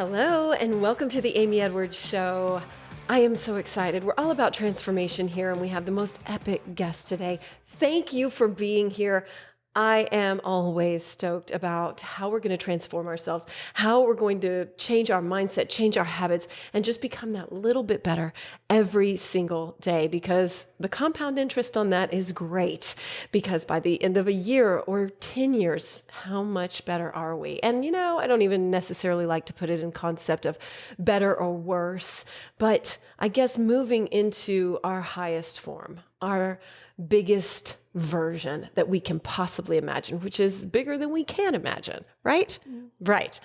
Hello, and welcome to the Amy Edwards Show. I am so excited. We're all about transformation here, and we have the most epic guest today. Thank you for being here. I am always stoked about how we're going to transform ourselves, how we're going to change our mindset, change our habits, and just become that little bit better every single day, because the compound interest on that is great. Because by the end of a year or 10 years, how much better are we? And I don't even necessarily like to put it in concept of better or worse, but I guess moving into our highest form, our biggest version that we can possibly imagine, which is bigger than we can imagine, right? Mm. Right.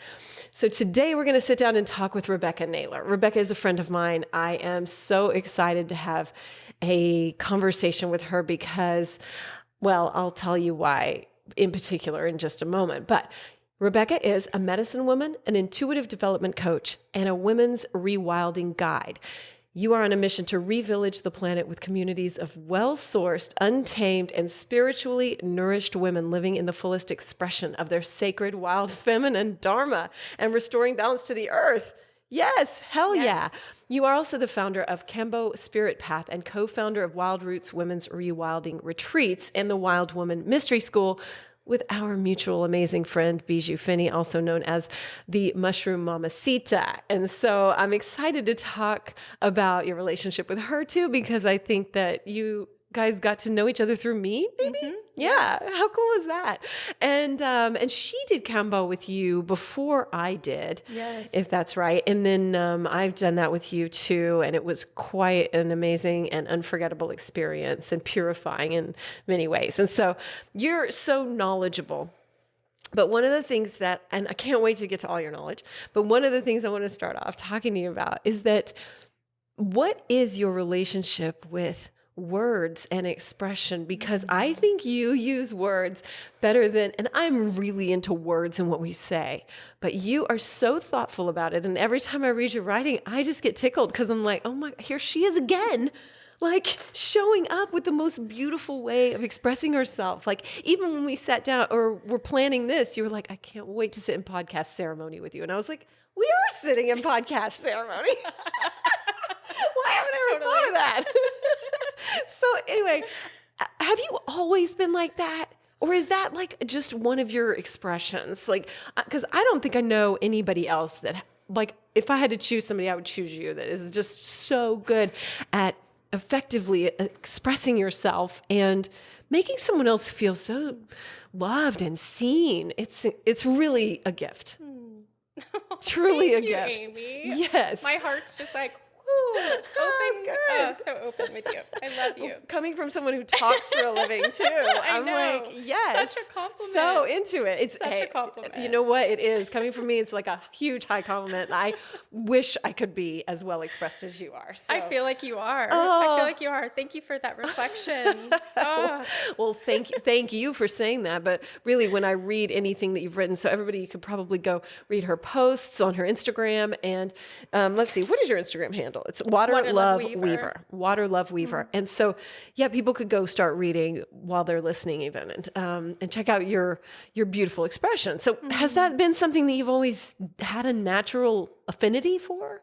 So today we're going to sit down and talk with Rebecca Naylor. Rebecca is a friend of mine. I am so excited to have a conversation with her because, well, I'll tell you why in particular in just a moment. But Rebecca is a medicine woman, an intuitive development coach, and a women's rewilding guide. You are on a mission to revillage the planet with communities of well-sourced, untamed, and spiritually nourished women living in the fullest expression of their sacred, wild, feminine dharma and restoring balance to the earth. Yes, hell yeah. You are also the founder of Kambo Spirit Path and co-founder of Wild Roots Women's Rewilding Retreats and the Wild Woman Mystery School, with our mutual amazing friend, Bijou Finney, also known as the Mushroom Mamacita. And so I'm excited to talk about your relationship with her too, because I think that you guys got to know each other through me, maybe? Mm-hmm. Yeah. Yes. How cool is that? And she did Kambo with you before I did, yes, if that's right. And then I've done that with you too. And it was quite an amazing and unforgettable experience and purifying in many ways. And so you're so knowledgeable. But one of the things that, and I can't wait to get to all your knowledge, but one of the things I want to start off talking to you about is that what is your relationship with words and expression? Because I think you use words better than, and I'm really into words and what we say, but you are so thoughtful about it. And every time I read your writing, I just get tickled because I'm like, oh my, here she is again, like showing up with the most beautiful way of expressing herself. Like even when we sat down or we're planning this, you were like, I can't wait to sit in podcast ceremony with you. And I was like, we are sitting in podcast ceremony. Why haven't I ever thought of that? So anyway, have you always been like that? Or is that like just one of your expressions? Like, because I don't think I know anybody else that, like, if I had to choose somebody, I would choose you, that is just so good at effectively expressing yourself and making someone else feel so loved and seen. It's really a gift. Truly a gift. Amy. Yes. My heart's just like, open. So open with you. I love you. Coming from someone who talks for a living too. I'm like, yes. Such a compliment. So into it. It's such a compliment. You know what it is? Coming from me, it's like a huge high compliment. I wish I could be as well expressed as you are. So. I feel like you are. I feel like you are. Thank you for that reflection. Well, thank you for saying that. But really, when I read anything that you've written, so everybody, you could probably go read her posts on her Instagram. And let's see, what is your Instagram handle? It's Water Love Weaver. Water Love Weaver. Mm-hmm. And so, yeah, people could go start reading while they're listening even and check out your beautiful expression. So has that been something that you've always had a natural affinity for?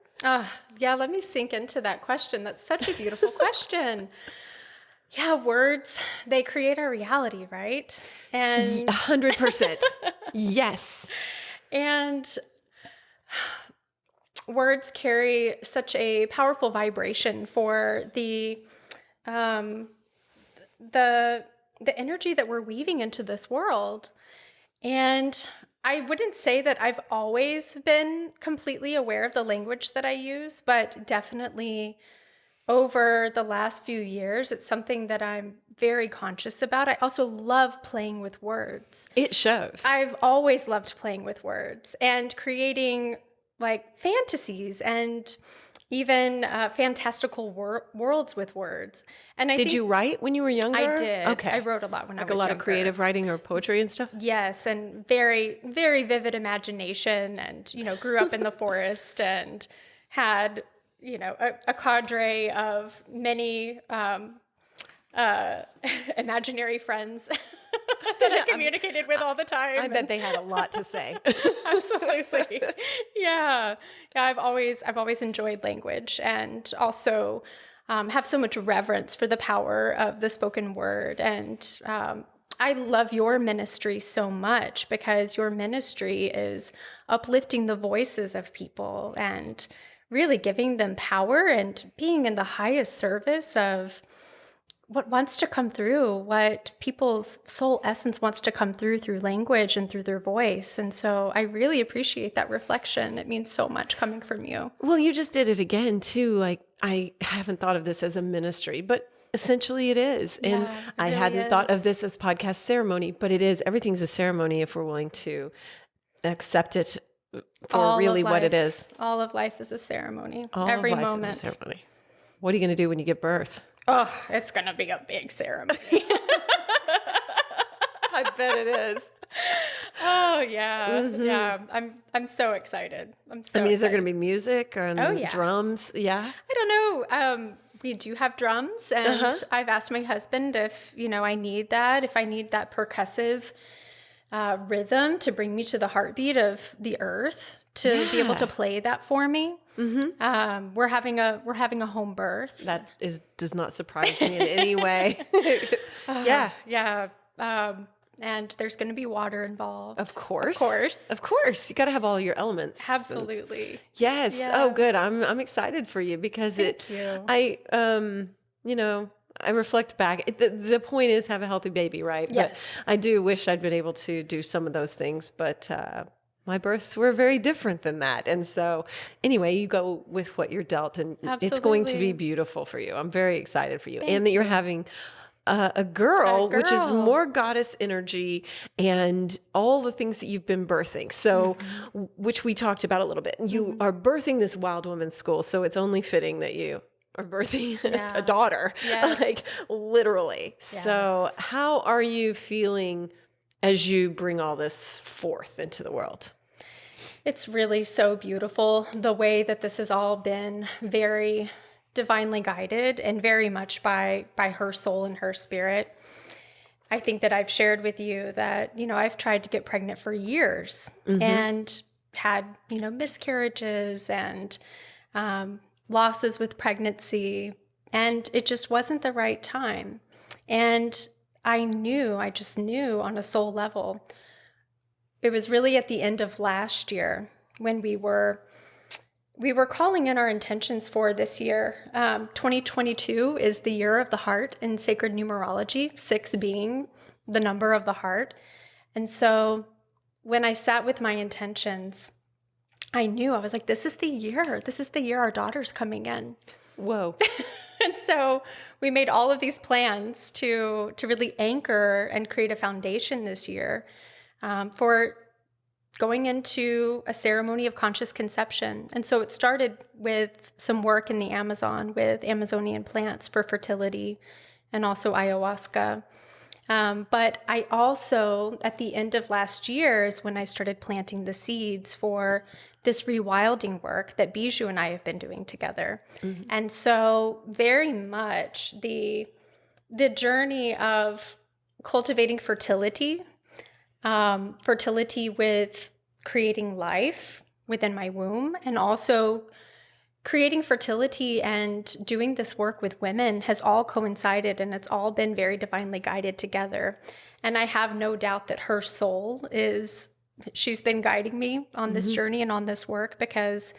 Yeah, let me sink into that question. That's such a beautiful question. Yeah, words, they create our reality, right? And 100%. Yes. And words carry such a powerful vibration for the energy that we're weaving into this world. And I wouldn't say that I've always been completely aware of the language that I use, but definitely over the last few years, it's something that I'm very conscious about. I also love playing with words. It shows. I've always loved playing with words and creating like fantasies and even fantastical worlds with words. And Did you write when you were younger? I did. Okay. I wrote a lot when I was younger. Like a lot younger. of creative writing or poetry and stuff? Yes, and very, very vivid imagination, and, grew up in the forest and had, a cadre of many imaginary friends. that I communicated with all the time. I bet they had a lot to say. Absolutely. Yeah. Yeah. I've always enjoyed language, and also have so much reverence for the power of the spoken word. And I love your ministry so much, because your ministry is uplifting the voices of people and really giving them power and being in the highest service of what wants to come through, what people's soul essence wants to come through language and through their voice. And so I really appreciate that reflection. It means so much coming from you. Well, you just did it again too. Like, I haven't thought of this as a ministry, but essentially it is. And Yeah, it I really hadn't thought is. of this as podcast ceremony, but it is. Everything's a ceremony if we're willing to accept it for All of really what it life- is. All of life is a ceremony. All of Every life is a moment. ceremony. What are you going to do when you give birth? Oh, it's going to be a big ceremony. I bet it is. Oh yeah. Yeah. I'm so excited. I'm so I mean, is there excited. going to be music and Oh, yeah. drums? Yeah. I don't know. We do have drums, and I've asked my husband if, I need that, if I need that percussive rhythm to bring me to the heartbeat of the earth, to be able to play that for me. We're having a home birth. That does not surprise me in any way. Yeah. Yeah. And there's going to be water involved. Of course. Of course. Of course. You got to have all your elements. Absolutely. Yes. Yeah. Oh, good. I'm excited for you because Thank you. I reflect back. The point is have a healthy baby, right? Yes. But I do wish I'd been able to do some of those things, but my births were very different than that. And so anyway, you go with what you're dealt, and it's going to be Absolutely. beautiful for you. I'm very excited for you. Thank and that you're having a girl, which is girl. more goddess energy and all the things that you've been birthing. So, which we talked about a little bit. You are birthing this Wild Women's School. So it's only fitting that you are birthing Yeah. a daughter, Yes. like literally. So Yes. how are you feeling as you bring all this forth into the world? It's really so beautiful the way that this has all been very divinely guided and very much by her soul and her spirit. I think that I've shared with you that, I've tried to get pregnant for years and had, miscarriages and losses with pregnancy, and it just wasn't the right time. And I just knew on a soul level. It was really at the end of last year when we were calling in our intentions for this year. 2022 is the year of the heart in sacred numerology, 6 being the number of the heart. And so when I sat with my intentions, I knew, I was like, this is the year. This is the year our daughter's coming in. Whoa. And so we made all of these plans to really anchor and create a foundation this year for going into a ceremony of conscious conception. And so it started with some work in the Amazon with Amazonian plants for fertility and also ayahuasca. But I also, at the end of last year, is when I started planting the seeds for this rewilding work that Bijou and I have been doing together. And so very much the journey of cultivating fertility, fertility with creating life within my womb, and also creating fertility and doing this work with women has all coincided, and it's all been very divinely guided together. And I have no doubt that her soul she's been guiding me on this journey and on this work, because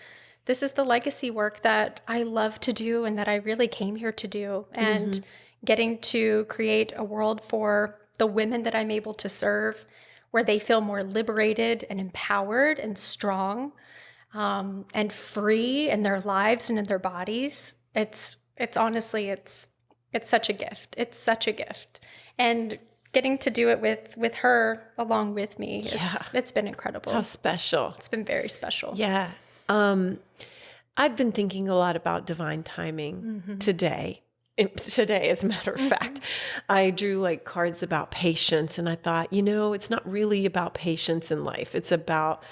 this is the legacy work that I love to do and that I really came here to do. And getting to create a world for the women that I'm able to serve, where they feel more liberated and empowered and strong, and free in their lives and in their bodies. It's honestly, it's such a gift. It's such a gift. And getting to do it with her along with me, it's been incredible. How special. It's been very special. Yeah. I've been thinking a lot about divine timing today. Today, as a matter of fact, I drew like cards about patience, and I thought, it's not really about patience in life. It's about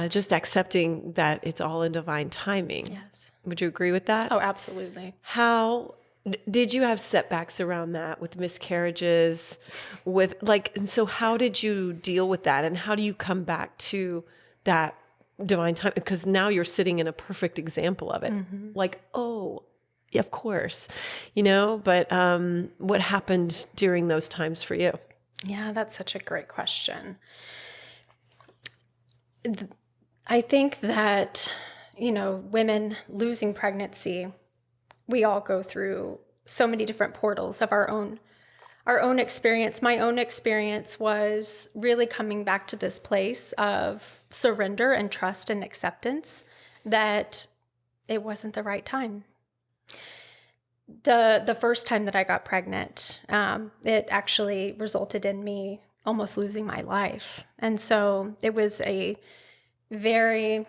just accepting that it's all in divine timing. Yes. Would you agree with that? Oh, absolutely. How Did you have setbacks around that with miscarriages, with like, and so how did you deal with that? And how do you come back to that divine time? Because now you're sitting in a perfect example of it. Like, oh, yeah, of course, but what happened during those times for you? Yeah, that's such a great question. I think that, women losing pregnancy, we all go through so many different portals of our own experience. My own experience was really coming back to this place of surrender and trust and acceptance that it wasn't the right time. The first time that I got pregnant, it actually resulted in me almost losing my life. And so it was a very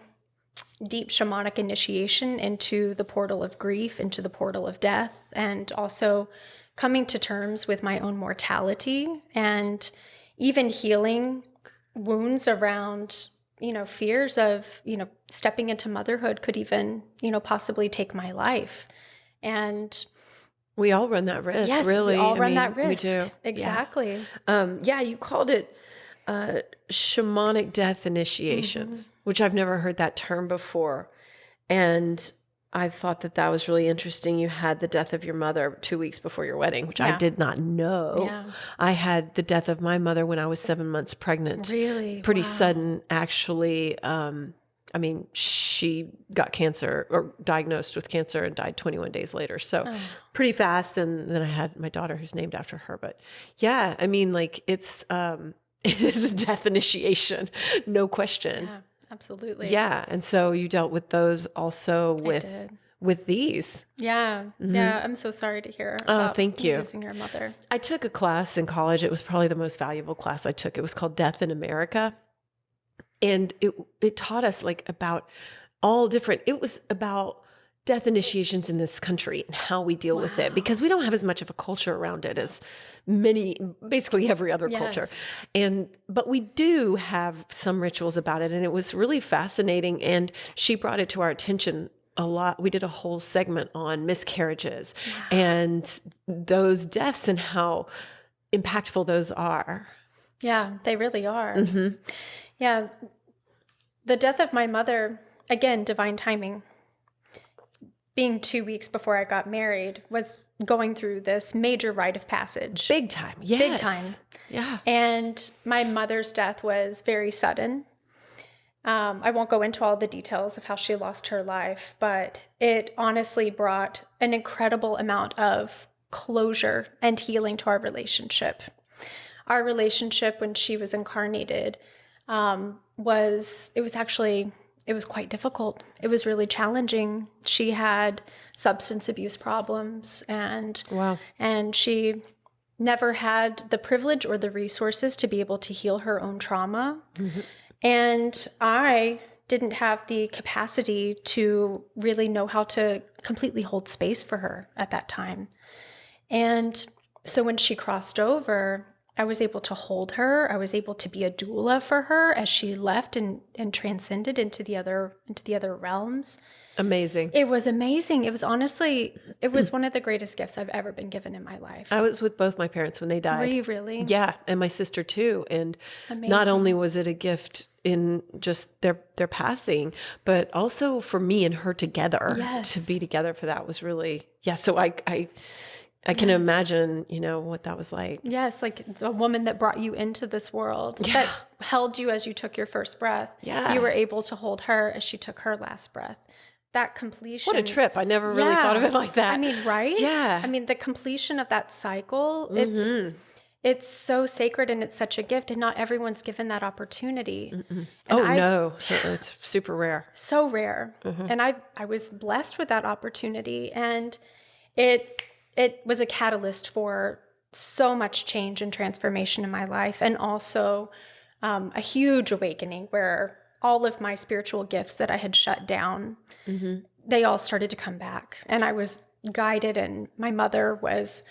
deep shamanic initiation into the portal of grief, into the portal of death, and also coming to terms with my own mortality and even healing wounds around, fears of, stepping into motherhood could even, possibly take my life. And we all run that risk, yes, really. we all run that risk. We do. Exactly. Yeah, you called it shamanic death initiations, which I've never heard that term before. And I thought that was really interesting. You had the death of your mother 2 weeks before your wedding, which I did not know. Yeah. I had the death of my mother when I was 7 months pregnant. Really? Pretty Wow. sudden, actually. She got cancer or diagnosed with cancer and died 21 days later. So pretty fast. And then I had my daughter who's named after her. But yeah, it's, it is a death initiation, no question. Yeah, absolutely. Yeah. And so you dealt with those also with these. Yeah. Yeah. I'm so sorry to hear about thank you. losing your mother. I took a class in college. It was probably the most valuable class I took. It was called Death in America. And it taught us about all different, it was about death initiations in this country and how we deal with it, because we don't have as much of a culture around it as basically every other culture. But we do have some rituals about it. And it was really fascinating. And she brought it to our attention a lot. We did a whole segment on miscarriages and those deaths and how impactful those are. Yeah, they really are. Yeah. The death of my mother, again, divine timing, being 2 weeks before I got married, was going through this major rite of passage. Big time. Yes. Big time. Yeah. And my mother's death was very sudden. I won't go into all the details of how she lost her life, but it honestly brought an incredible amount of closure and healing to our relationship. Our relationship when she was incarnated it was quite difficult. It was really challenging. She had substance abuse problems and she never had the privilege or the resources to be able to heal her own trauma. And I didn't have the capacity to really know how to completely hold space for her at that time. And so when she crossed over, I was able to hold her. I was able to be a doula for her as she left and transcended into the other realms. Amazing. It was amazing. It was one of the greatest gifts I've ever been given in my life. I was with both my parents when they died. Were you really? Yeah, and my sister too. And amazing. Not only was it a gift in just their passing, but also for me and her together. Yes. To be together for that was really So I can imagine, what that was like. Yes, like the woman that brought you into this world, that held you as you took your first breath. Yeah. You were able to hold her as she took her last breath. That completion. What a trip. I never really thought of it like that. I mean, right? Yeah. I mean, the completion of that cycle, it's so sacred and it's such a gift, and not everyone's given that opportunity. No, it's super rare. So rare. And I was blessed with that opportunity, and it was a catalyst for so much change and transformation in my life, and also a huge awakening where all of my spiritual gifts that I had shut down, they all started to come back. And I was guided, and my mother was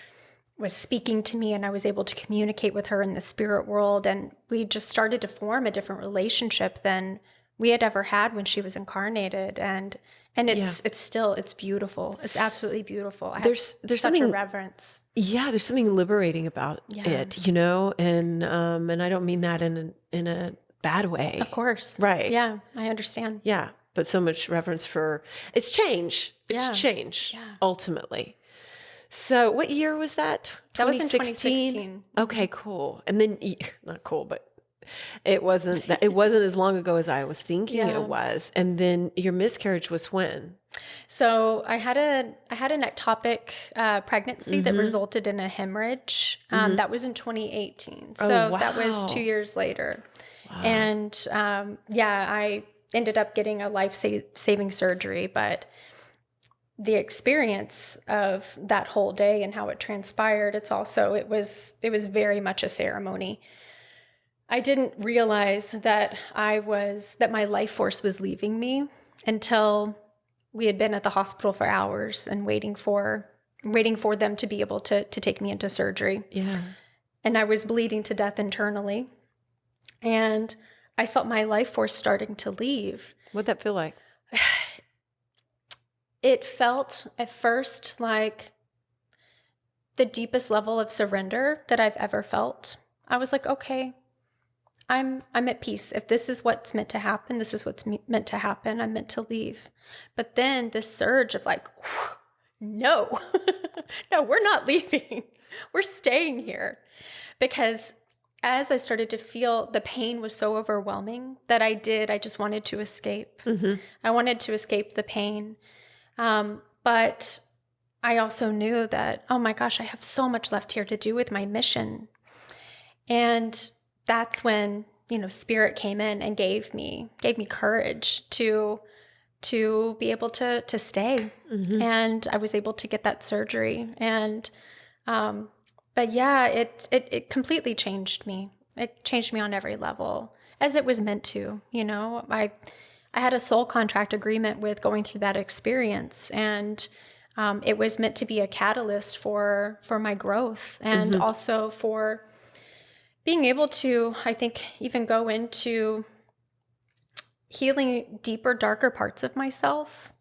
speaking to me, and I was able to communicate with her in the spirit world. And we just started to form a different relationship than we had ever had when she was incarnated. And And it's beautiful. It's absolutely beautiful. I have There's such something a reverence. Yeah, there's something liberating about Yeah. it, you know, and I don't mean that in a bad way. Of course. Right. Yeah, I understand. Yeah, but so much reverence for it's change. It's Yeah. change Yeah. ultimately. So, what year was that? That was in 2016? 2016. Okay, cool. And then not cool, but it wasn't as long ago as I was thinking Yeah. it was. And then your miscarriage was when? So I had an ectopic pregnancy that resulted in a hemorrhage. That was in 2018. So that was 2 years later. Wow. And I ended up getting a life-saving surgery, but the experience of that whole day and how it transpired, it was very much a ceremony. I didn't realize that my life force was leaving me until we had been at the hospital for hours and waiting for them to be able to take me into surgery. Yeah. And I was bleeding to death internally. And I felt my life force starting to leave. What'd that feel like? It felt at first like the deepest level of surrender that I've ever felt. I was like, okay, I'm at peace. If this is what's meant to happen, this is what's meant to happen. I'm meant to leave. But then this surge of like, no, no, we're not leaving. We're staying here. Because as I started to feel the pain was so overwhelming that I just wanted to escape. Mm-hmm. I wanted to escape the pain. But I also knew that, oh my gosh, I have so much left here to do with my mission. And that's when, spirit came in and gave me courage to be able to stay. Mm-hmm. And I was able to get that surgery. And, but yeah, it completely changed me. It changed me on every level, as it was meant to. I had a soul contract agreement with going through that experience, and it was meant to be a catalyst for my growth, and also for being able to, I think, even go into healing deeper, darker parts of myself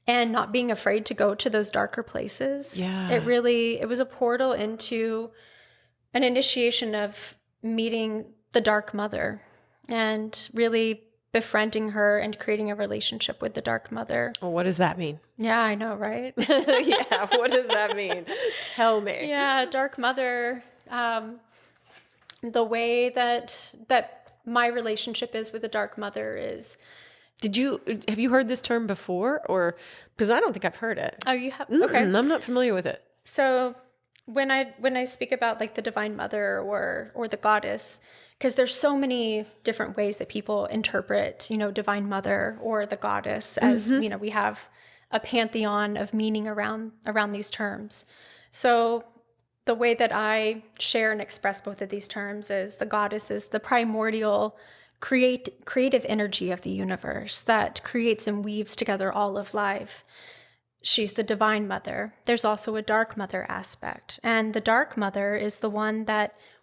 and not being afraid to go to those darker places. Yeah. It was a portal into an initiation of meeting the Dark Mother and really befriending her and creating a relationship with the Dark Mother. Well, what does that mean? Yeah, I know, right? Yeah, what does that mean? Tell me. Yeah, Dark Mother. The way that my relationship is with the Dark Mother is. Have you heard this term before, or because I don't think I've heard it? Oh, you have? Mm-mm, okay. I'm not familiar with it. So when I speak about like the Divine Mother or the Goddess, because there's so many different ways that people interpret, Divine Mother or the Goddess, as we have a pantheon of meaning around these terms. So the way that I share and express both of these terms is the Goddess is the primordial creative energy of the universe that creates and weaves together all of life. She's the Divine Mother. There's also a Dark Mother aspect. And the Dark Mother is the one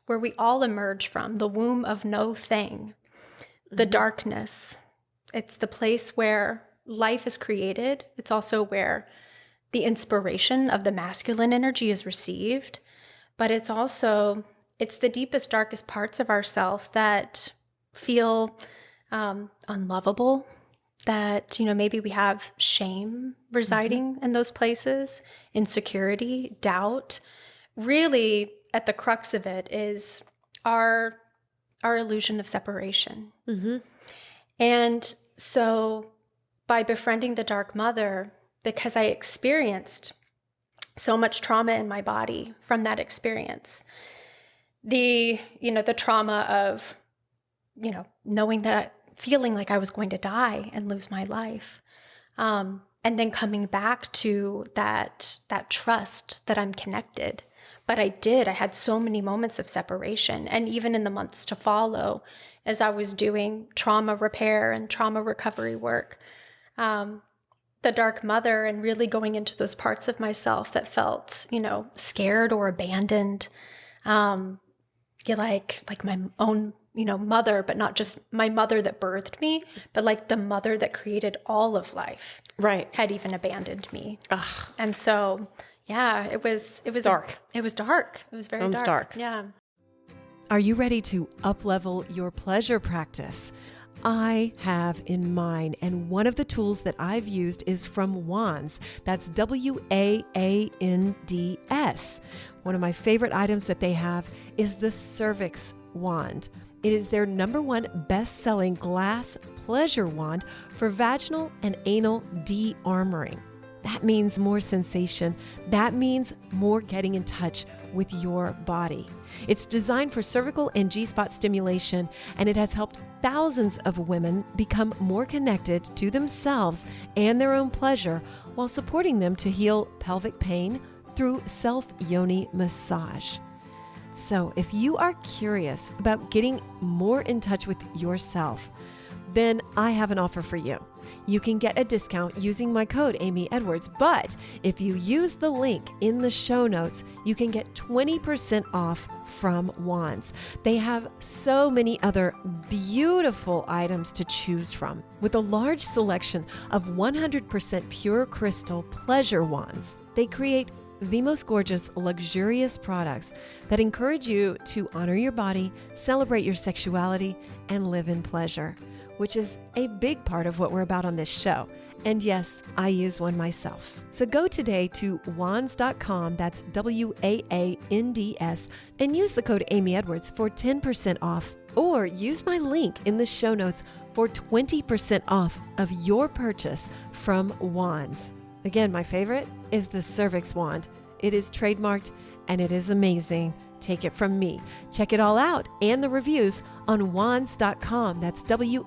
where we all emerge from, the womb of no thing, the darkness. It's the place where life is created. It's also where the inspiration of the masculine energy is received. But it's the deepest, darkest parts of ourself that feel unlovable, that, maybe we have shame residing in those places, insecurity, doubt. Really, at the crux of it is our illusion of separation. Mm-hmm. And so by befriending the Dark Mother, because I experienced so much trauma in my body from that experience, the trauma of, knowing that, feeling like I was going to die and lose my life. And then coming back to that trust that I'm connected. But I had so many moments of separation. And even in the months to follow, as I was doing trauma repair and trauma recovery work, the Dark Mother, and really going into those parts of myself that felt, scared or abandoned, like my own mother, but not just my mother that birthed me, but like the mother that created all of life, Right. had even abandoned me. Ugh. And so, yeah, it was Dark. It was dark. It was very Sounds dark. Yeah. Are you ready to up-level your pleasure practice? I have in mind, and one of the tools that I've used is from Wands. That's Waands. One of my favorite items that they have is the cervix wand. It is their #1 best-selling glass pleasure wand for vaginal and anal de-armoring. That means more sensation. That means more getting in touch with your body. It's designed for cervical and G-spot stimulation, and it has helped thousands of women become more connected to themselves and their own pleasure while supporting them to heal pelvic pain through self-yoni massage. So if you are curious about getting more in touch with yourself, then I have an offer for you. You can get a discount using my code Amy Edwards, but if you use the link in the show notes, you can get 20% off from Wands. They have so many other beautiful items to choose from, with a large selection of 100% pure crystal pleasure wands. They create the most gorgeous, luxurious products that encourage you to honor your body, celebrate your sexuality, and live in pleasure, which is a big part of what we're about on this show. And yes, I use one myself. So go today to wands.com, that's WAANDS, and use the code Amy Edwards for 10% off, or use my link in the show notes for 20% off of your purchase from Wands. Again, my favorite is the cervix wand. It is trademarked and it is amazing. Take it from me. Check it all out and the reviews on wands.com. That's WAANDS.com,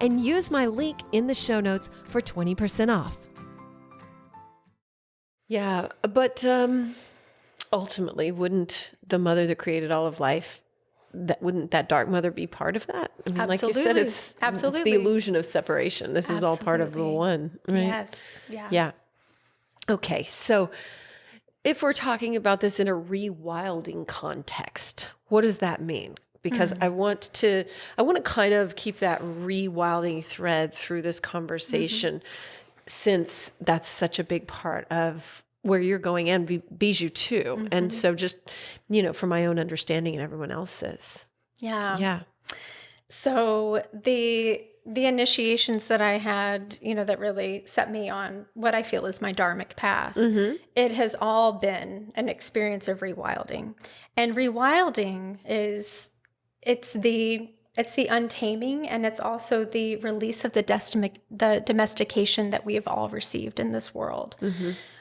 and use my link in the show notes for 20% off. Yeah, but ultimately, wouldn't the mother that created all of life, wouldn't that dark mother be part of that? I mean, like you said, it's the illusion of separation. This is all part of the one, right? Yes. Yeah. Yeah. Okay, so if we're talking about this in a rewilding context, what does that mean? Because I want to kind of keep that rewilding thread through this conversation, since that's such a big part of where you're going, and Bijou too. And so just, for my own understanding and everyone else's. Yeah. Yeah. So the initiations that I had, that really set me on what I feel is my dharmic path, it has all been an experience of rewilding. And rewilding it's the untaming, and it's also the release of the domestication that we have all received in this world.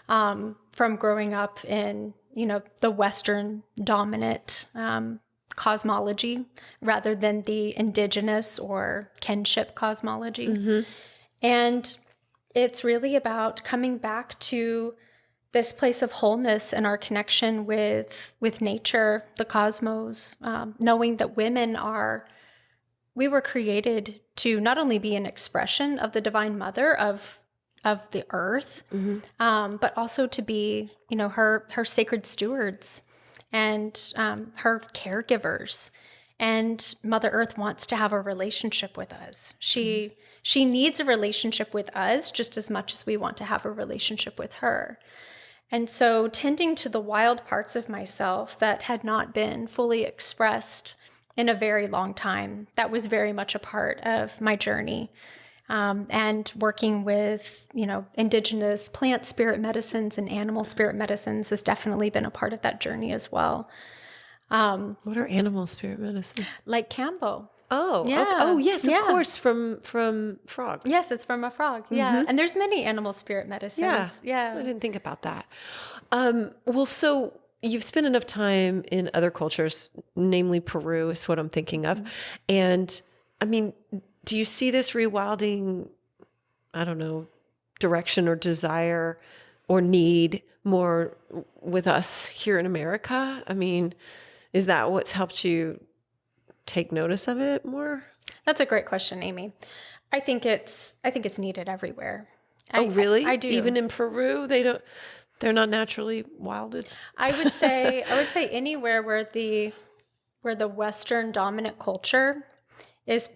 From growing up in, the Western dominant cosmology rather than the indigenous or kinship cosmology. And it's really about coming back to this place of wholeness and our connection with nature, the cosmos, knowing that we were created to not only be an expression of the Divine Mother of the earth, but also to be, her sacred stewards and her caregivers. And Mother Earth wants to have a relationship with us. She needs a relationship with us just as much as we want to have a relationship with her. And so tending to the wild parts of myself that had not been fully expressed in a very long time, that was very much a part of my journey. And working with, indigenous plant spirit medicines and animal spirit medicines has definitely been a part of that journey as well. What are animal spirit medicines? Like Kambo. Oh, Yeah. Okay. Oh, yes, of course, from frog. Yes, it's from a frog. Yeah. And there's many animal spirit medicines. Yeah. I didn't think about that. Well, so you've spent enough time in other cultures, namely Peru is what I'm thinking of. And I mean, do you see this rewilding, I don't know, direction or desire or need more with us here in America? I mean, is that what's helped you take notice of it more? That's a great question, Amy. I think it's needed everywhere. Oh, really? I do. Even in Peru, they're not naturally wilded? I would say anywhere where the where the Western dominant culture is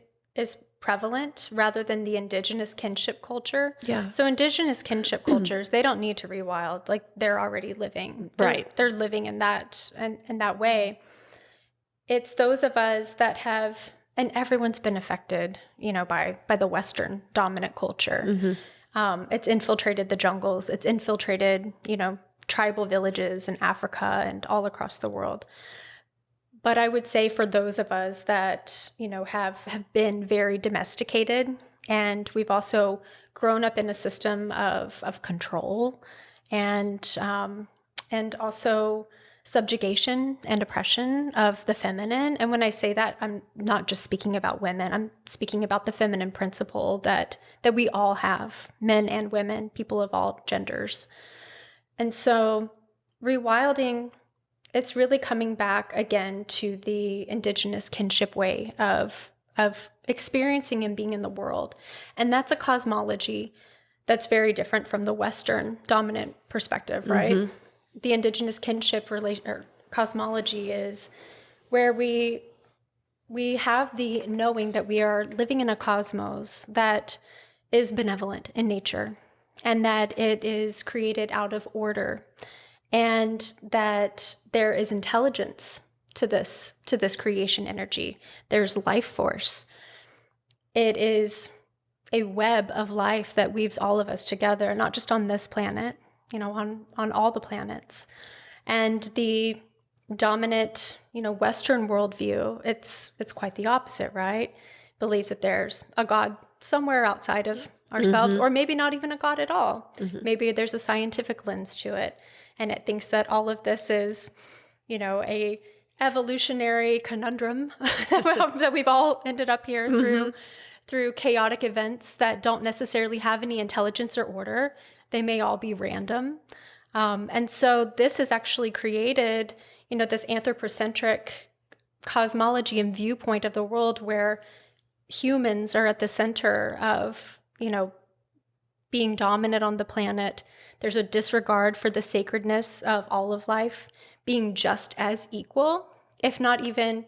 prevalent rather than the indigenous kinship culture. Yeah. So indigenous kinship cultures, they don't need to rewild. Like, they're already living. Right. They're living in that and in that way. It's those of us that have, and everyone's been affected, by the Western dominant culture. It's infiltrated the jungles. It's infiltrated, tribal villages in Africa and all across the world. But I would say for those of us that, have been very domesticated, and we've also grown up in a system of control and also subjugation and oppression of the feminine. And when I say that, I'm not just speaking about women. I'm speaking about the feminine principle that we all have, men and women, people of all genders. And so rewilding, it's really coming back again to the indigenous kinship way of experiencing and being in the world. And that's a cosmology that's very different from the Western dominant perspective, right? The indigenous kinship or cosmology is where we have the knowing that we are living in a cosmos that is benevolent in nature, and that it is created out of order, and that there is intelligence to this creation energy. There's life force. It is a web of life that weaves all of us together, not just on this planet, on all the planets. And the dominant, Western worldview, it's quite the opposite, right? Believe that there's a God somewhere outside of ourselves, or maybe not even a God at all. Maybe there's a scientific lens to it, and it thinks that all of this is, a evolutionary conundrum that we've all ended up here through chaotic events that don't necessarily have any intelligence or order. They may all be random. And so this has actually created, this anthropocentric cosmology and viewpoint of the world where humans are at the center of, being dominant on the planet. There's a disregard for the sacredness of all of life, being just as equal, if not even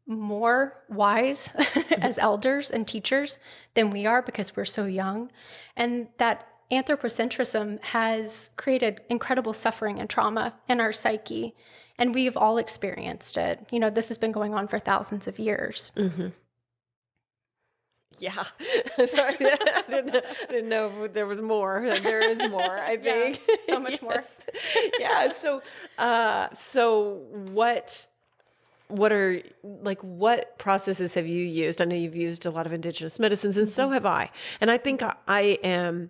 more wise as elders and teachers than we are, because we're so young. And that anthropocentrism has created incredible suffering and trauma in our psyche, and we've all experienced it. This has been going on for thousands of years. Yeah. Sorry, I didn't know if there was more. There is more, I think. Yeah, so much more. Yeah. So what processes have you used? I know you've used a lot of indigenous medicines, and so have I. And I think I am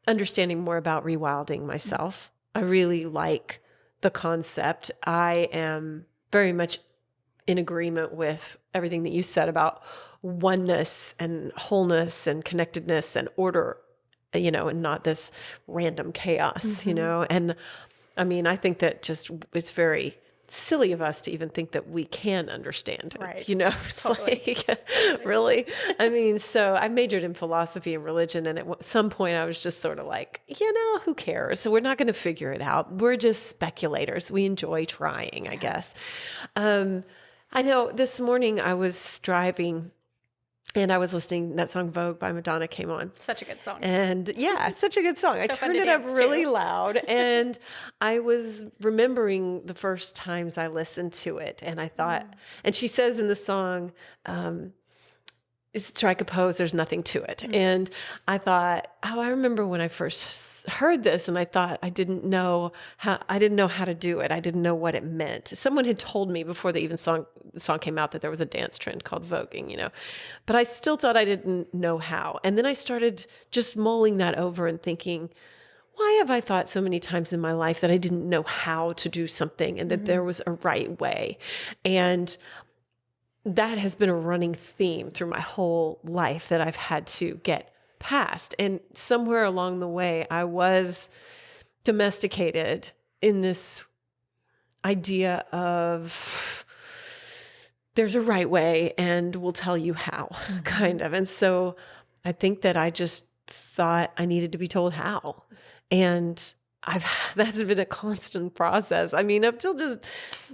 understanding more about rewilding myself. I really like the concept. I am very much in agreement with everything that you said about oneness and wholeness and connectedness and order, and not this random chaos, And I mean, I think that just it's very silly of us to even think that we can understand it, Right. It's Totally. really, I mean, so I majored in philosophy and religion, and at some point I was just sort of like, who cares? So we're not going to figure it out. We're just speculators. We enjoy trying, I guess. I know this morning I was driving and I was listening, that song Vogue by Madonna came on. Such a good song. And yeah, such a good song. I turned it up really loud, and I was remembering the first times I listened to it, and I thought, and she says in the song, strike a pose, there's nothing to it. And I thought, I remember when I first heard this, and I thought I didn't know how to do it. I didn't know what it meant. Someone had told me before the song came out that there was a dance trend called voguing, but I still thought I didn't know how. And then I started just mulling that over and thinking, why have I thought so many times in my life that I didn't know how to do something and that there was a right way? And that has been a running theme through my whole life that I've had to get past. And somewhere along the way, I was domesticated in this idea of there's a right way and we'll tell you how, kind of. And so I think that I just thought I needed to be told how. And that's been a constant process. I mean, up till just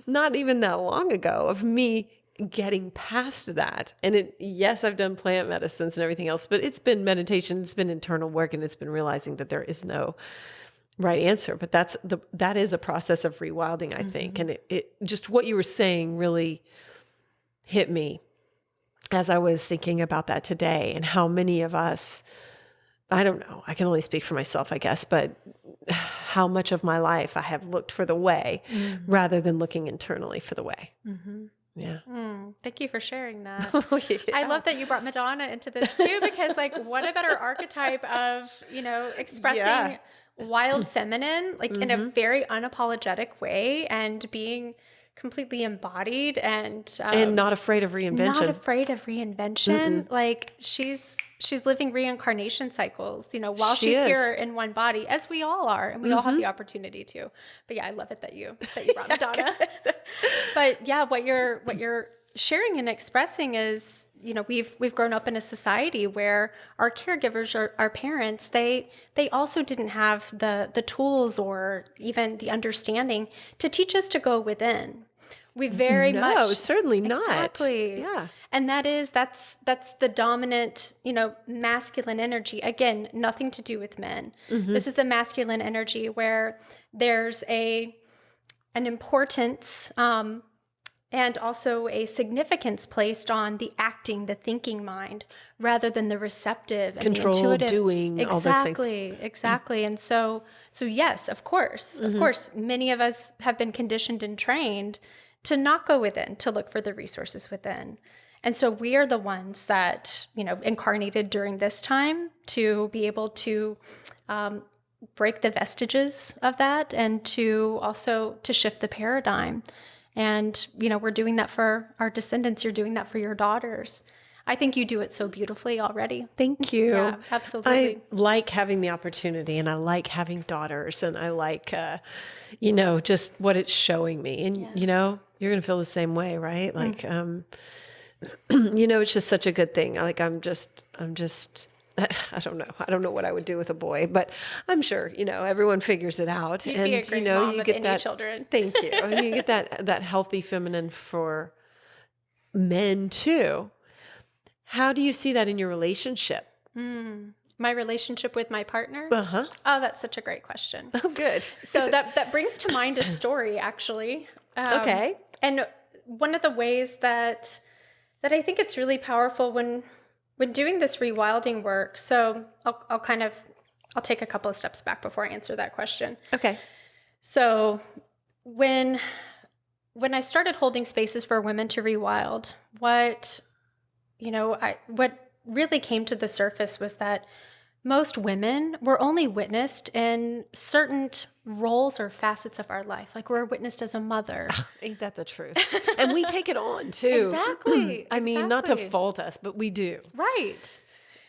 not even that long ago of me getting past that. And yes, I've done plant medicines and everything else, but it's been meditation, it's been internal work, and it's been realizing that there is no right answer. But that is a process of rewilding, I think. And it just what you were saying really hit me as I was thinking about that today, and how many of us, I don't know, I can only speak for myself, I guess, but how much of my life I have looked for the way rather than looking internally for the way. Yeah. Thank you for sharing that. Yeah. I love that you brought Madonna into this too, because like, what a better archetype of, expressing wild feminine, like in a very unapologetic way, and being completely embodied and not afraid of reinvention. Not afraid of reinvention. Like she's living reincarnation cycles, while she's here in one body, as we all are, and we all have the opportunity to. But yeah, I love it that you brought Madonna. But yeah, what you're sharing and expressing is, we've grown up in a society where our caregivers, our parents, they also didn't have the tools or even the understanding to teach us to go within. We very much. No, certainly not. Exactly. Yeah. And that's the dominant, masculine energy. Again, nothing to do with men. This is the masculine energy where there's an importance, and also a significance placed on the acting, the thinking mind, rather than the receptive and control, the intuitive. Doing, all those things. Exactly. And so yes, of course, many of us have been conditioned and trained to not go within, to look for the resources within. And so we are the ones that, incarnated during this time to be able to break the vestiges of that, and to shift the paradigm. And, we're doing that for our descendants. You're doing that for your daughters. I think you do it so beautifully already. Thank you. Yeah, absolutely. I like having the opportunity, and I like having daughters, and I like, just what it's showing me. And, Yes. You're going to feel the same way, right? Like, it's just such a good thing. Like, I'm just, I don't know. I don't know what I would do with a boy, but I'm sure, everyone figures it out. You'd and, be a great mom you of get any that children. Thank you. And you get that healthy feminine for men too. How do you see that in your relationship? My relationship with my partner? Uh-huh. Oh, that's such a great question. Oh, good. So that brings to mind a story, actually. Okay. And one of the ways that I think it's really powerful when doing this rewilding work. So I'll take a couple of steps back before I answer that question. Okay. So when I started holding spaces for women to rewild, what really came to the surface was that most women were only witnessed in certain roles or facets of our life. Like we're witnessed as a mother. Ain't that the truth? And we take it on too. Exactly. I mean, not to fault us, but we do. Right.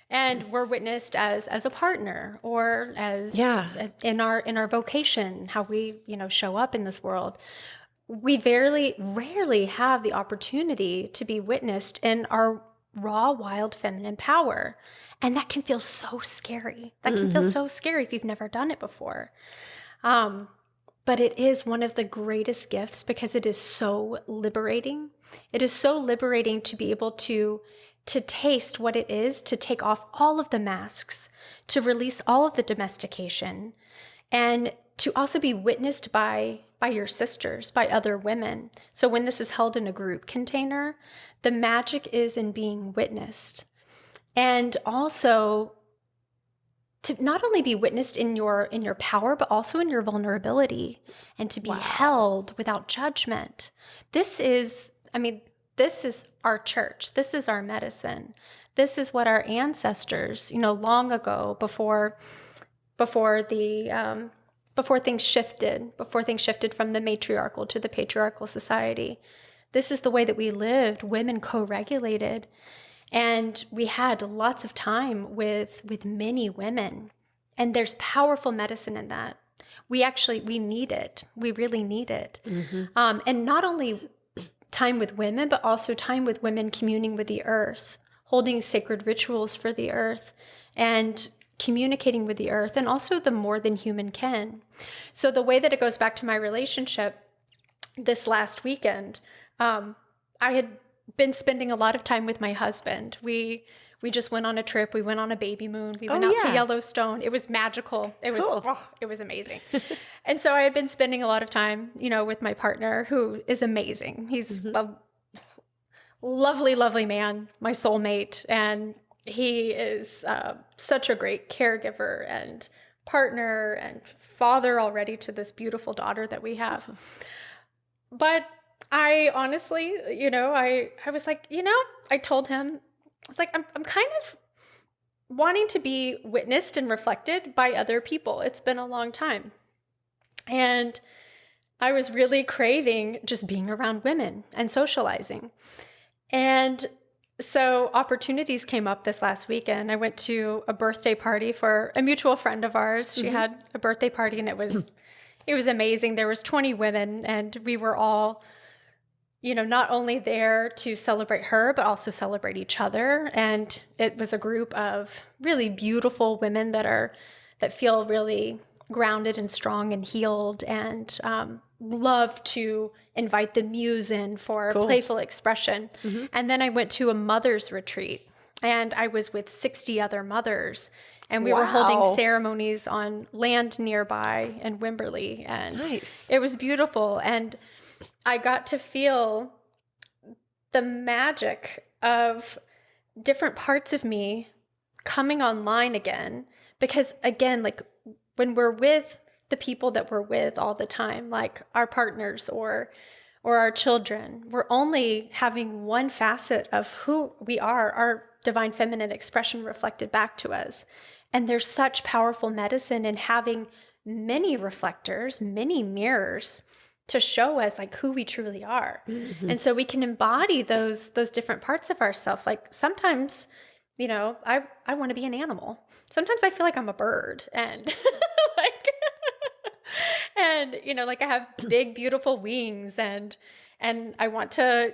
And we're witnessed as a partner, or as in our vocation, how we, show up in this world. We rarely have the opportunity to be witnessed in our raw, wild, feminine power. And that can feel so scary. That can feel so scary if you've never done it before. But it is one of the greatest gifts, because it is so liberating. It is so liberating to be able to taste what it is, to take off all of the masks, to release all of the domestication, and to also be witnessed by your sisters, by other women. So when this is held in a group container, the magic is in being witnessed. And also to not only be witnessed in your power, but also in your vulnerability, and to be held without judgment. This is our church. This is our medicine. This is what our ancestors, long ago, before things shifted from the matriarchal to the patriarchal society. This is the way that we lived. Women co-regulated. And we had lots of time with many women. And there's powerful medicine in that. We need it. We really need it. And not only time with women, but also time with women communing with the earth, holding sacred rituals for the earth, and communicating with the earth, and also the more than human can. So the way that it goes back to my relationship this last weekend, I had been spending a lot of time with my husband. We just went on a trip. We went on a baby moon. We went out to Yellowstone. It was magical. It was it was amazing. And so I had been spending a lot of time, with my partner, who is amazing. He's a lovely, lovely man, my soulmate, and he is such a great caregiver and partner and father already to this beautiful daughter that we have. But I honestly, I was like, I told him, I was like, I'm kind of wanting to be witnessed and reflected by other people. It's been a long time. And I was really craving just being around women and socializing. And so opportunities came up this last weekend. I went to a birthday party for a mutual friend of ours. She had a birthday party, and it was amazing. There was 20 women, and we were all not only there to celebrate her, but also celebrate each other. And it was a group of really beautiful women that feel really grounded and strong and healed, and love to invite the muse in for playful expression. And then I went to a mother's retreat, and I was with 60 other mothers, and we were holding ceremonies on land nearby in Wimberley. And it was beautiful. And I got to feel the magic of different parts of me coming online again. Because again, like when we're with the people that we're with all the time, like our partners or our children, we're only having one facet of who we are, our divine feminine expression reflected back to us. And there's such powerful medicine in having many reflectors, many mirrors to show us like who we truly are. And so we can embody those different parts of ourselves. Like sometimes, I want to be an animal. Sometimes I feel like I'm a bird, and like I have big, beautiful wings, and I want to,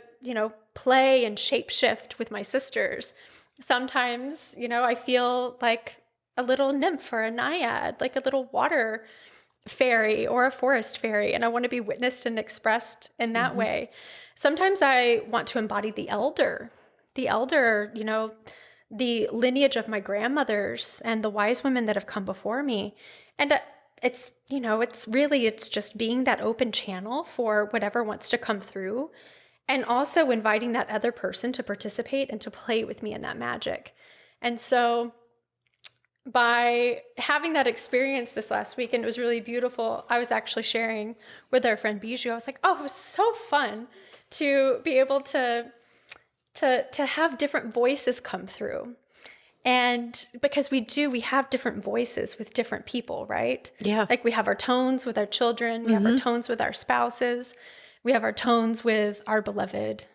play and shapeshift with my sisters. Sometimes, I feel like a little nymph or a naiad, like a little water fairy or a forest fairy, and I want to be witnessed and expressed in that way. Sometimes I want to embody the elder, the lineage of my grandmothers and the wise women that have come before me. And it's just being that open channel for whatever wants to come through, and also inviting that other person to participate and to play with me in that magic. And so by having that experience this last weekend, it was really beautiful. I was actually sharing with our friend Bijou. I was like, oh, it was so fun to be able to have different voices come through. And because we have different voices with different people, right? Yeah. Like we have our tones with our children. We have our tones with our spouses. We have our tones with our beloved,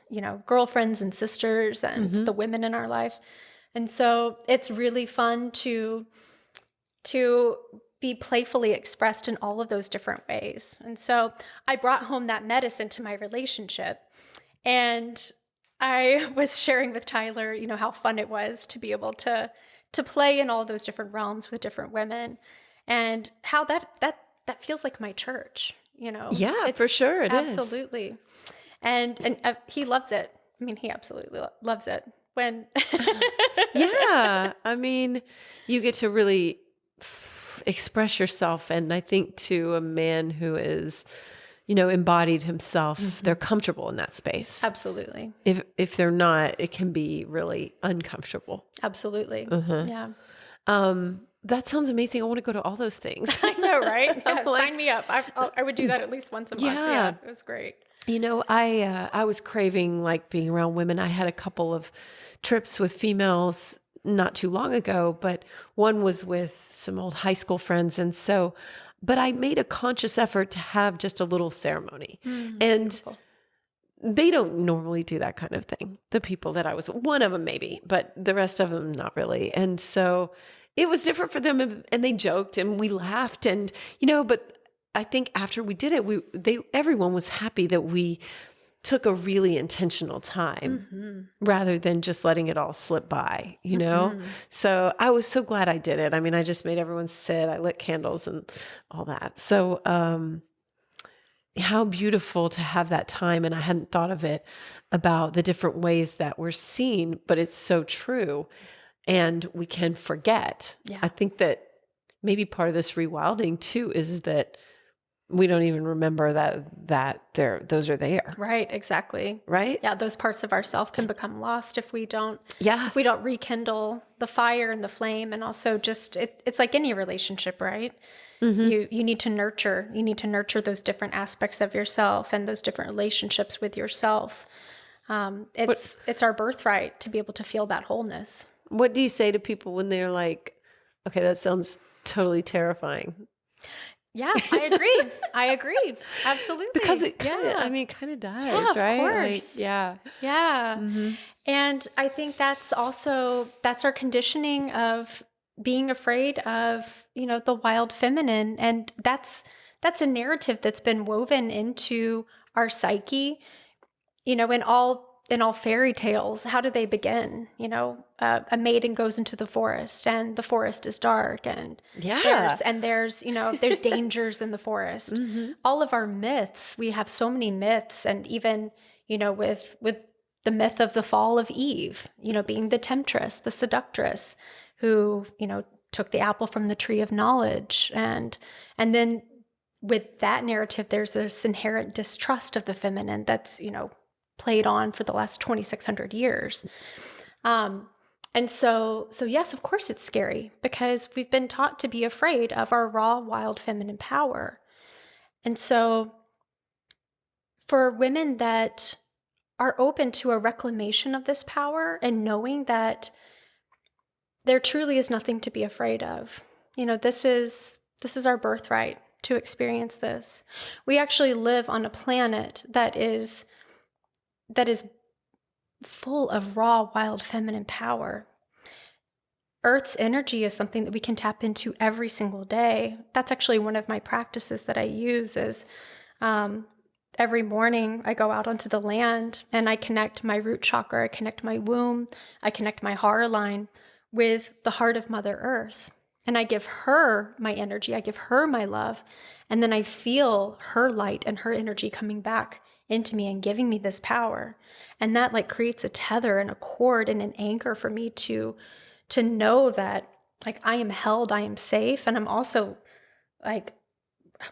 girlfriends and sisters and the women in our life. And so it's really fun to be playfully expressed in all of those different ways. And so I brought home that medicine to my relationship. And I was sharing with Tyler, how fun it was to be able to play in all those different realms with different women, and how that feels like my church, Yeah, for sure. It is. Absolutely. And he loves it. I mean, he absolutely loves it. When Yeah, I mean, you get to really express yourself, and I think to a man who is, embodied himself, they're comfortable in that space. Absolutely. If they're not, it can be really uncomfortable. Absolutely. Yeah. That sounds amazing. I want to go to all those things. I know, right? Yeah, like, sign me up. I would do that at least once a month. Yeah, it was great. I was craving like being around women. I had a couple of trips with females not too long ago, but one was with some old high school friends. And so, but I made a conscious effort to have just a little ceremony. And Beautiful. they don't normally do that kind of thing. The people that I was, one of them maybe, but the rest of them not really. And so it was different for them, and they joked and we laughed, and, but I think after we did it, everyone was happy that we took a really intentional time rather than just letting it all slip by, you know? So I was so glad I did it. I mean, I just made everyone sit, I lit candles and all that. So, how beautiful to have that time. And I hadn't thought of it about the different ways that we're seen, but it's so true. And we can forget. Yeah. I think that maybe part of this rewilding too is that we don't even remember those are there. Right, exactly. Right? Yeah, those parts of ourself can become lost if we don't Yeah. rekindle the fire and the flame. And also just it's like any relationship, right? You need to nurture. You need to nurture those different aspects of yourself and those different relationships with yourself. It's our birthright to be able to feel that wholeness. What do you say to people when they're like, okay, that sounds totally terrifying? Yeah, I agree. I agree. Absolutely. Because it kind of does, Yeah, of right? course. Yeah. And I think that's our conditioning of being afraid of, the wild feminine. And that's a narrative that's been woven into our psyche, in all fairy tales. How do they begin? A maiden goes into the forest and the forest is dark and there's dangers in the forest. All of our myths, we have so many myths, and even, with the myth of the fall of Eve, being the temptress, the seductress who, took the apple from the tree of knowledge. And then with that narrative, there's this inherent distrust of the feminine that's, played on for the last 2,600 years. And so yes, of course it's scary because we've been taught to be afraid of our raw, wild feminine power. And so for women that are open to a reclamation of this power and knowing that there truly is nothing to be afraid of, this is our birthright to experience this. We actually live on a planet that is full of raw, wild feminine power. Earth's energy is something that we can tap into every single day. That's actually one of my practices that I use is every morning I go out onto the land and I connect my root chakra, I connect my womb, I connect my heart line with the heart of Mother Earth. And I give her my energy, I give her my love, and then I feel her light and her energy coming back into me and giving me this power. And that creates a tether and a cord and an anchor for me to know that I am held, I am safe. And I'm also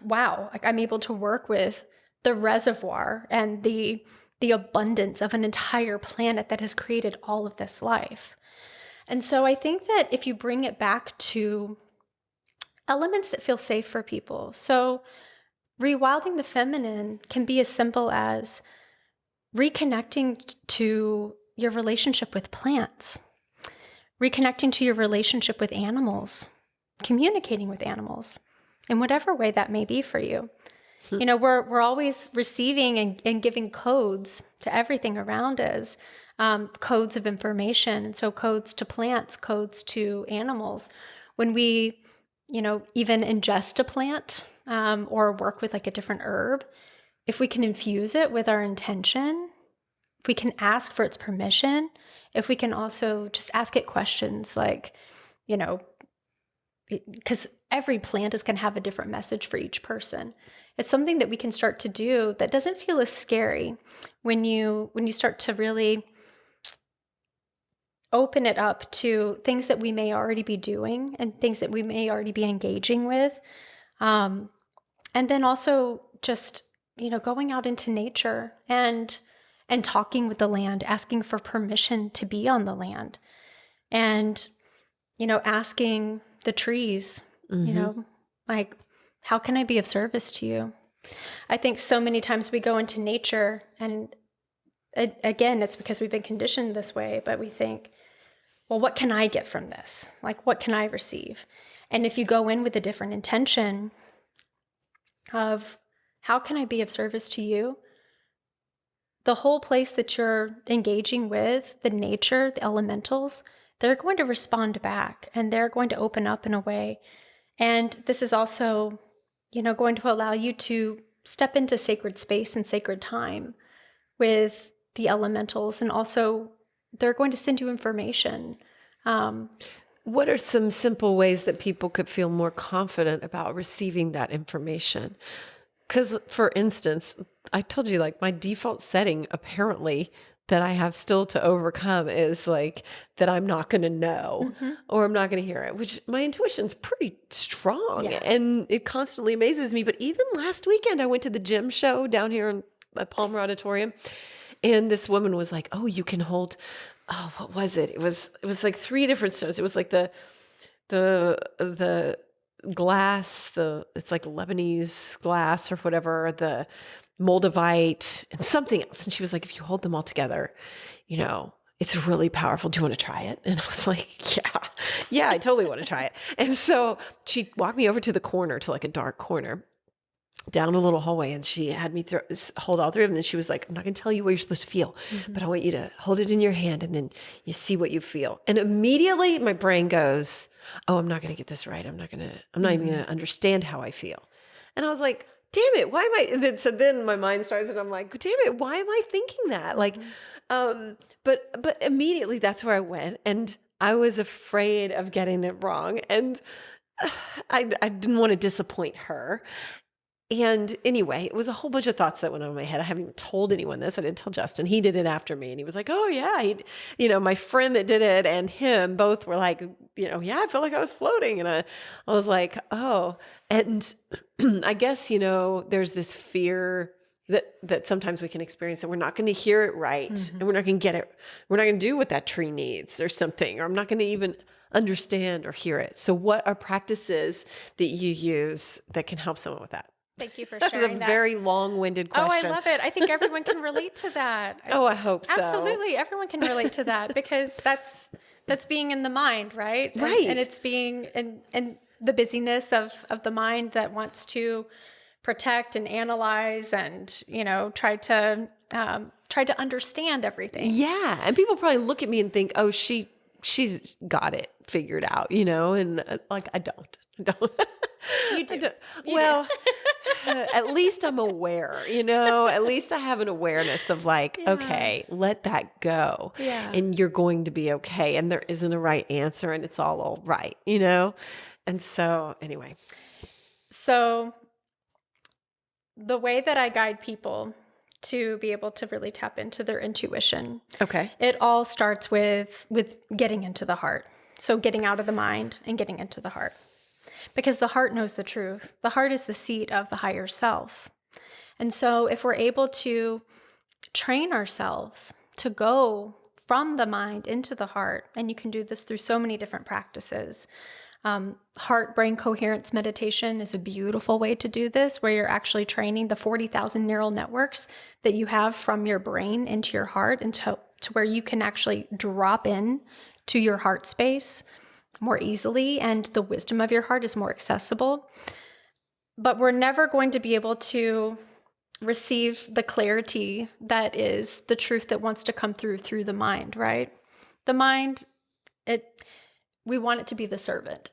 wow, I'm able to work with the reservoir and the abundance of an entire planet that has created all of this life. And so I think that if you bring it back to elements that feel safe for people, so rewilding the feminine can be as simple as reconnecting to your relationship with plants, reconnecting to your relationship with animals, communicating with animals in whatever way that may be for you. We're always receiving and giving codes to everything around us, codes of information. And so codes to plants, codes to animals. When we, even ingest a plant, or work with a different herb, if we can infuse it with our intention, if we can ask for its permission, if we can also just ask it questions because every plant is going to have a different message for each person. It's something that we can start to do that doesn't feel as scary when you start to really open it up to things that we may already be doing and things that we may already be engaging with. And then also just, going out into nature and talking with the land, asking for permission to be on the land and, asking the trees, how can I be of service to you? I think so many times we go into nature and again, it's because we've been conditioned this way, but we think, well, what can I get from this? What can I receive? And if you go in with a different intention of how can I be of service to you? The whole place that you're engaging with, the nature, the elementals, they're going to respond back and they're going to open up in a way. And this is also, going to allow you to step into sacred space and sacred time with the elementals, and also they're going to send you information. What are some simple ways that people could feel more confident about receiving that information? Because, for instance, I told you, like, my default setting apparently that I have still to overcome is like that I'm not going to know or I'm not going to hear it, which my intuition's pretty strong Yeah. and it constantly amazes me. But even last weekend, I went to the gym show down here in Palmer Auditorium, and this woman was like, "Oh, you can hold." Oh, what was it? It was like three different stones. It was like the glass, it's like Lebanese glass or whatever, the Moldavite and something else. And she was like, if you hold them all together, it's really powerful. Do you want to try it? And I was like, yeah, I totally want to try it. And so she walked me over to the corner, to like a dark corner down a little hallway, and she had me hold all three of them. And then she was like, I'm not going to tell you what you're supposed to feel, but I want you to hold it in your hand and then you see what you feel. And immediately my brain goes, oh, I'm not going to get this right. I'm not even going to understand how I feel. And I was like, damn it, why am I? And then my mind starts and I'm like, damn it, why am I thinking that? Like, but immediately that's where I went, and I was afraid of getting it wrong. And I didn't want to disappoint her. And anyway, it was a whole bunch of thoughts that went on in my head. I haven't even told anyone this. I didn't tell Justin. He did it after me. And he was like, oh yeah, my friend that did it and him both were like, yeah, I felt like I was floating. And I was like, oh, and I guess, there's this fear that sometimes we can experience that we're not going to hear it right. And we're not going to get it. We're not going to do what that tree needs or something, or I'm not going to even understand or hear it. So what are practices that you use that can help someone with that? Thank you for That was sharing a that. very long-winded question. Oh, I love it. I think everyone can relate to that. Oh, I hope so. Absolutely. Everyone can relate to that, because that's being in the mind, right? Right. And it's being in the busyness of the mind that wants to protect and analyze and, try to understand everything. Yeah. And people probably look at me and think, oh, she's got it figured out, and like, I don't. You do. Well, at least I'm aware, at least I have an awareness of like, okay, let that go. Yeah. And you're going to be okay. And there isn't a right answer and it's all right, And so anyway. So the way that I guide people to be able to really tap into their intuition. Okay. It all starts with getting into the heart. So getting out of the mind and getting into the heart. Because the heart knows the truth. The heart is the seat of the higher self. And so if we're able to train ourselves to go from the mind into the heart, and you can do this through so many different practices. Heart-brain coherence meditation is a beautiful way to do this, where you're actually training the 40,000 neural networks that you have from your brain into your heart, and to where you can actually drop in to your heart space more easily, and the wisdom of your heart is more accessible. But we're never going to be able to receive the clarity that is the truth that wants to come through the mind, right? The mind, we want it to be the servant.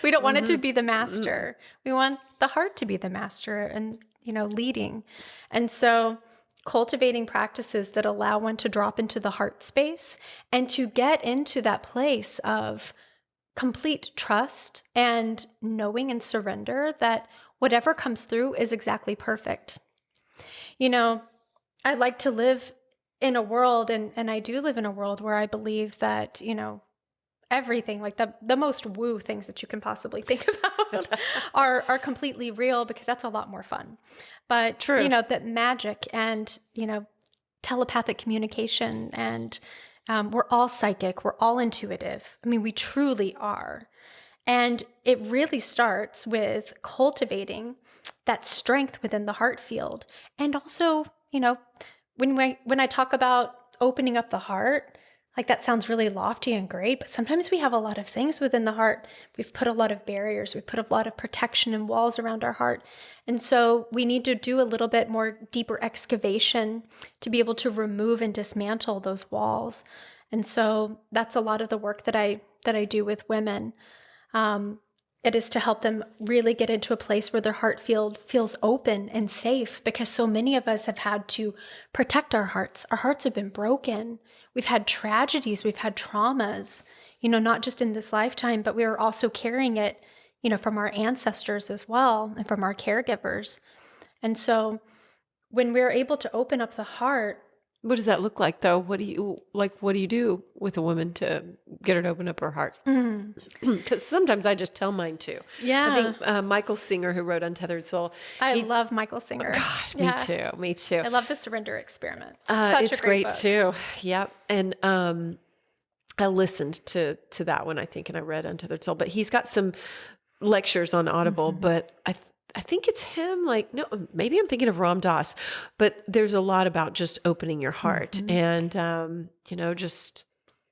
We don't want it to be the master. We want the heart to be the master and, leading. And so cultivating practices that allow one to drop into the heart space and to get into that place of complete trust and knowing and surrender that whatever comes through is exactly perfect. I like to live in a world, and I do live in a world where I believe that, everything, like the most woo things that you can possibly think about are completely real, because that's a lot more fun. But True. That magic and, telepathic communication, and we're all psychic, we're all intuitive. I mean, we truly are. And it really starts with cultivating that strength within the heart field. And also, when I talk about opening up the heart, like that sounds really lofty and great, but sometimes we have a lot of things within the heart. We've put a lot of barriers, we've put a lot of protection and walls around our heart. And so we need to do a little bit more deeper excavation to be able to remove and dismantle those walls. And so that's a lot of the work that I do with women. it is to help them really get into a place where their heart field feels open and safe, because so many of us have had to protect our hearts. Our hearts have been broken. We've had tragedies, we've had traumas, not just in this lifetime, but we are also carrying it, from our ancestors as well and from our caregivers. And so when we're able to open up the heart. What does that look like, though? What do you do with a woman to get her to open up her heart? Because sometimes I just tell mine too. Yeah. I think Michael Singer, who wrote Untethered Soul. I love Michael Singer. God, Yeah. me too. I love the Surrender Experiment. It's a great great book. too. Yep. And I listened to that one, I think, and I read Untethered Soul. But he's got some lectures on Audible, but I think it's him. Like, no, maybe I'm thinking of Ram Dass, but there's a lot about just opening your heart and,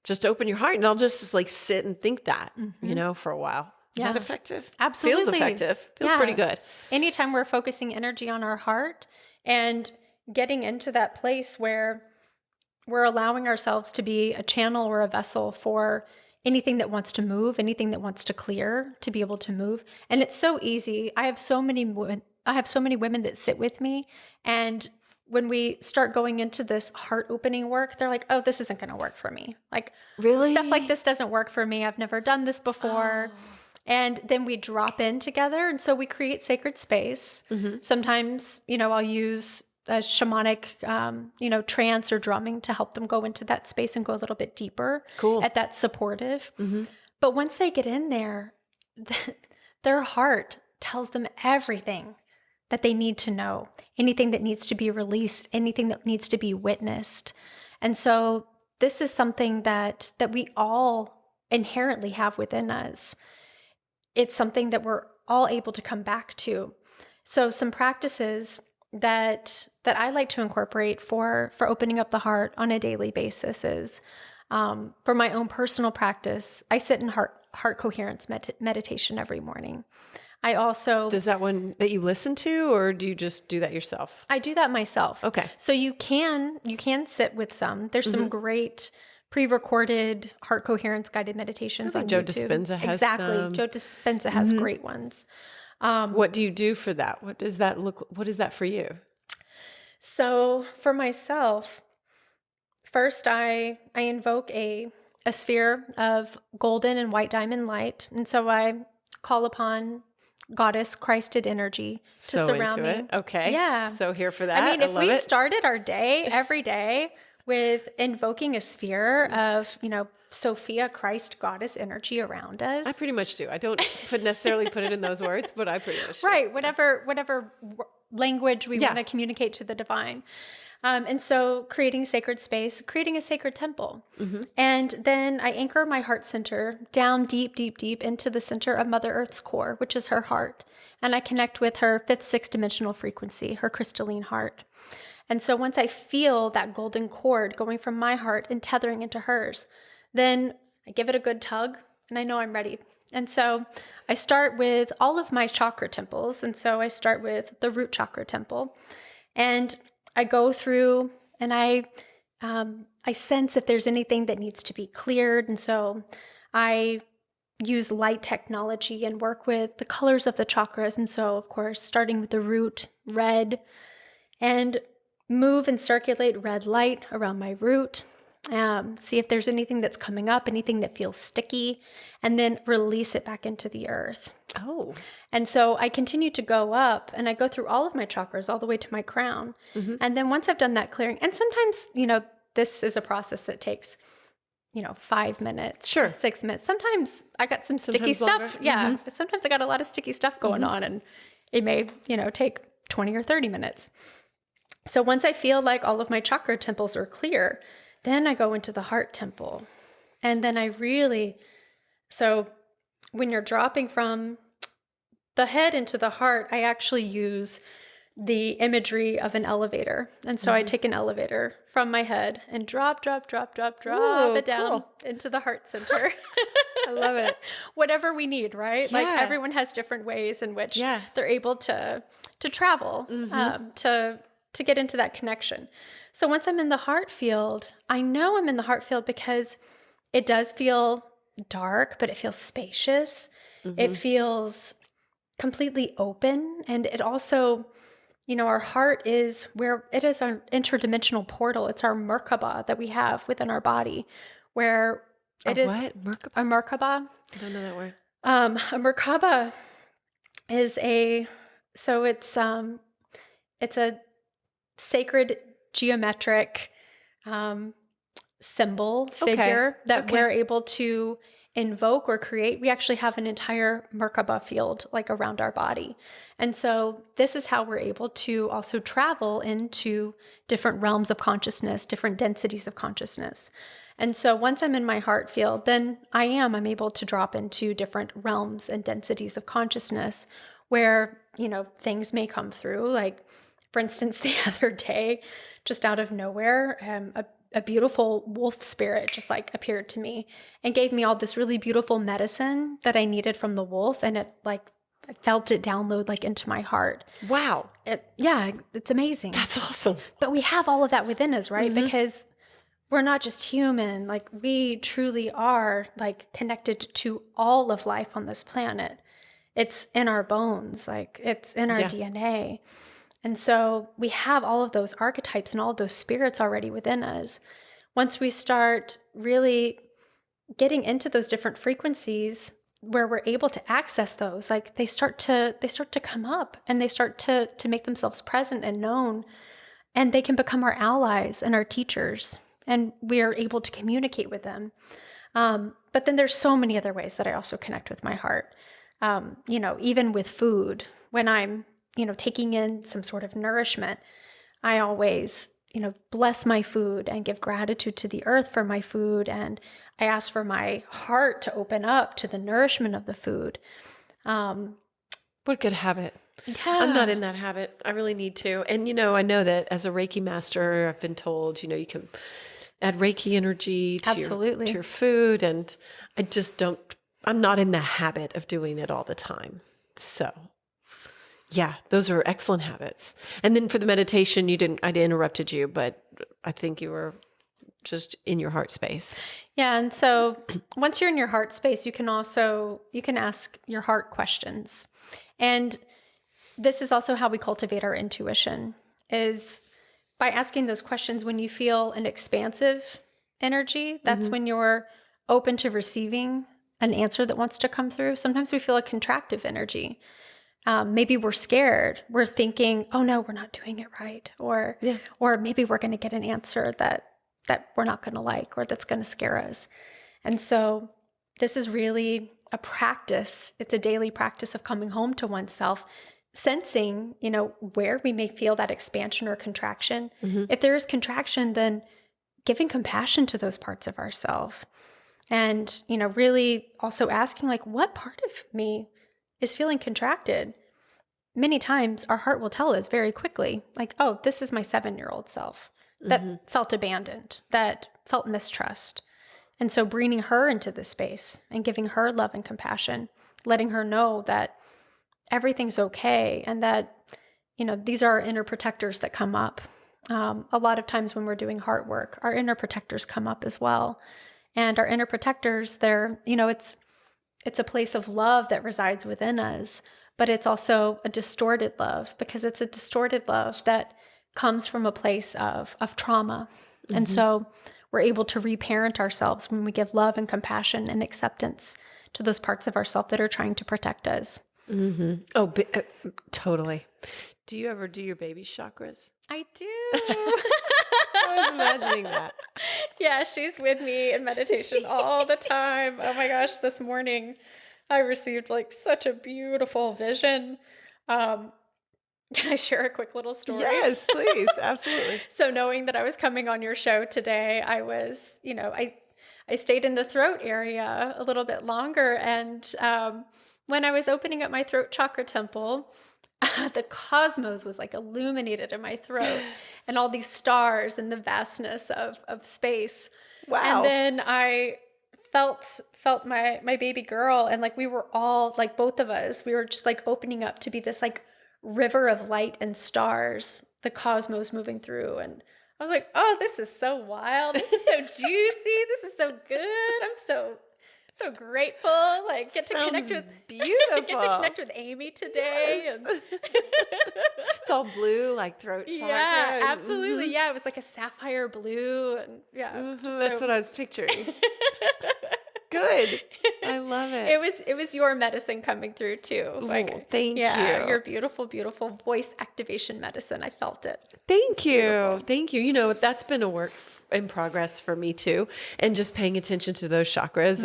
just open your heart, and I'll just like sit and think that, for a while. Is that effective? Absolutely. Feels effective. Feels pretty good. Anytime we're focusing energy on our heart and getting into that place where we're allowing ourselves to be a channel or a vessel for anything that wants to move, anything that wants to clear, to be able to move. And it's so easy. I have so many women that sit with me, and when we start going into this heart opening work, they're like, "Oh, this isn't going to work for me. Like, Really? stuff like this doesn't work for me. I've never done this before." And then we drop in together, and so we create sacred space. Sometimes, I'll use a shamanic, trance or drumming to help them go into that space and go a little bit deeper. Cool. At that supportive. But once they get in there, their heart tells them everything that they need to know, anything that needs to be released, anything that needs to be witnessed. And so this is something that we all inherently have within us. It's something that we're all able to come back to. So some practices that I like to incorporate for opening up the heart on a daily basis is, for my own personal practice, I sit in heart coherence meditation every morning. I also... Is that one that you listen to, or do you just do that yourself? I do that myself. Okay. So you can sit with some. There's some great pre-recorded heart coherence guided meditations on Joe YouTube. Dispenza has some. Joe Dispenza has great ones. What do you do for that? What does that look? What is that for you? So for myself, first I invoke a sphere of golden and white diamond light, and so I call upon Goddess Christed energy to surround me. Okay. Yeah. So here for that. I mean, if we it. started our day every day with invoking a sphere of, Sophia Christ Goddess energy around us. I pretty much do. I don't necessarily put it in those words, but I pretty much do. Right. Whatever language we want to communicate to the divine. And so creating sacred space, creating a sacred temple. And then I anchor my heart center down deep, deep, deep into the center of Mother Earth's core, which is her heart. And I connect with her fifth, sixth dimensional frequency, her crystalline heart. And so once I feel that golden cord going from my heart and tethering into hers, then I give it a good tug and I know I'm ready. And so I start with all of my chakra temples. And so I start with the root chakra temple, and I go through and I sense if there's anything that needs to be cleared. And so I use light technology and work with the colors of the chakras. And so, of course, starting with the root, red, and move and circulate red light around my root. See if there's anything that's coming up, anything that feels sticky, and then release it back into the earth. Oh. And so I continue to go up, and I go through all of my chakras all the way to my crown. And then once I've done that clearing, and sometimes, this is a process that takes, 5 minutes, Sure. 6 minutes. Sometimes I got some sticky longer. stuff. Yeah. But sometimes I got a lot of sticky stuff going on, and it may, take 20 or 30 minutes. So once I feel like all of my chakra temples are clear, then I go into the heart temple. And then so when you're dropping from the head into the heart, I actually use the imagery of an elevator. And so I take an elevator from my head and drop it down into the heart center. I love it. Whatever we need, right? Like Yeah. everyone has different ways in which Yeah. they're able to travel, to get into that connection. So once I'm in the heart field, I know I'm in the heart field because it does feel dark, but it feels spacious. It feels completely open. And it also, our heart is where it is our interdimensional portal. It's our Merkaba that we have within our body, where A it is what? Merkaba? a Merkaba. I don't know that word. A Merkaba is it's a sacred geometric symbol figure that Okay. we're able to invoke or create. We actually have an entire Merkaba field like around our body. And so this is how we're able to also travel into different realms of consciousness, different densities of consciousness. And so once I'm in my heart field, then I'm able to drop into different realms and densities of consciousness where, things may come through. Like, for instance, the other day, just out of nowhere, a beautiful wolf spirit just like appeared to me and gave me all this really beautiful medicine that I needed from the wolf. And it like, I felt it download like into my heart. Wow. It's amazing. That's awesome. But we have all of that within us, right? Because we're not just human. Like, we truly are like connected to all of life on this planet. It's in our bones, like it's in our DNA. And so we have all of those archetypes and all of those spirits already within us. Once we start really getting into those different frequencies where we're able to access those, like they start to come up and they start to make themselves present and known, and they can become our allies and our teachers, and we are able to communicate with them. But then there's so many other ways that I also connect with my heart. Even with food, when I'm taking in some sort of nourishment, I always, bless my food and give gratitude to the earth for my food. And I ask for my heart to open up to the nourishment of the food. What a good habit. Yeah. I'm not in that habit. I really need to. And, I know that as a Reiki master, I've been told, you can add Reiki energy to Absolutely. your food. And I'm not in the habit of doing it all the time. So yeah, those are excellent habits. And then for the meditation, I interrupted you, but I think you were just in your heart space. Yeah. And so once you're in your heart space, you can ask your heart questions. And this is also how we cultivate our intuition, is by asking those questions. When you feel an expansive energy, that's when you're open to receiving an answer that wants to come through. Sometimes we feel a contractive energy. Maybe we're scared. We're thinking, oh no, we're not doing it right. Or maybe we're going to get an answer that we're not going to like, or that's going to scare us. And so this is really a practice. It's a daily practice of coming home to oneself, sensing, where we may feel that expansion or contraction. If there is contraction, then giving compassion to those parts of ourselves. And, really also asking, like, what part of me is feeling contracted? Many times our heart will tell us very quickly, like, oh, this is my 7-year-old self that felt abandoned, that felt mistrust. And so bringing her into this space and giving her love and compassion, letting her know that everything's okay, and that, these are our inner protectors that come up. A lot of times when we're doing heart work, our inner protectors come up as well. And our inner protectors, it's a place of love that resides within us, but it's also a distorted love, because it's a distorted love that comes from a place of trauma. And so we're able to reparent ourselves when we give love and compassion and acceptance to those parts of ourselves that are trying to protect us. Oh, totally. Do you ever do your baby's chakras? I do. I was imagining that. Yeah, she's with me in meditation all the time. Oh my gosh, this morning I received like such a beautiful vision. Can I share a quick little story? Yes, please. Absolutely. So knowing that I was coming on your show today, I was, I stayed in the throat area a little bit longer. And when I was opening up my throat chakra temple, the cosmos was like illuminated in my throat, and all these stars and the vastness of space. Wow. And then I felt my baby girl, and like we were all, like both of us, we were just like opening up to be this like river of light and stars, the cosmos moving through. And I was like, oh, this is so wild. This is so juicy. This is so good. I'm so So grateful, like get to connect Sounds with beautiful. get to connect with Amy today. Yes. And It's all blue, like throat chakra. yeah, And, absolutely. Yeah, it was like a sapphire blue, and yeah, just that's so. what I was picturing. Good. I love it. It was your medicine coming through too. Oh, thank yeah, you. your beautiful, beautiful voice activation medicine. I felt it. Thank you. beautiful. Thank you. That's been a work in progress for me too. And just paying attention to those chakras.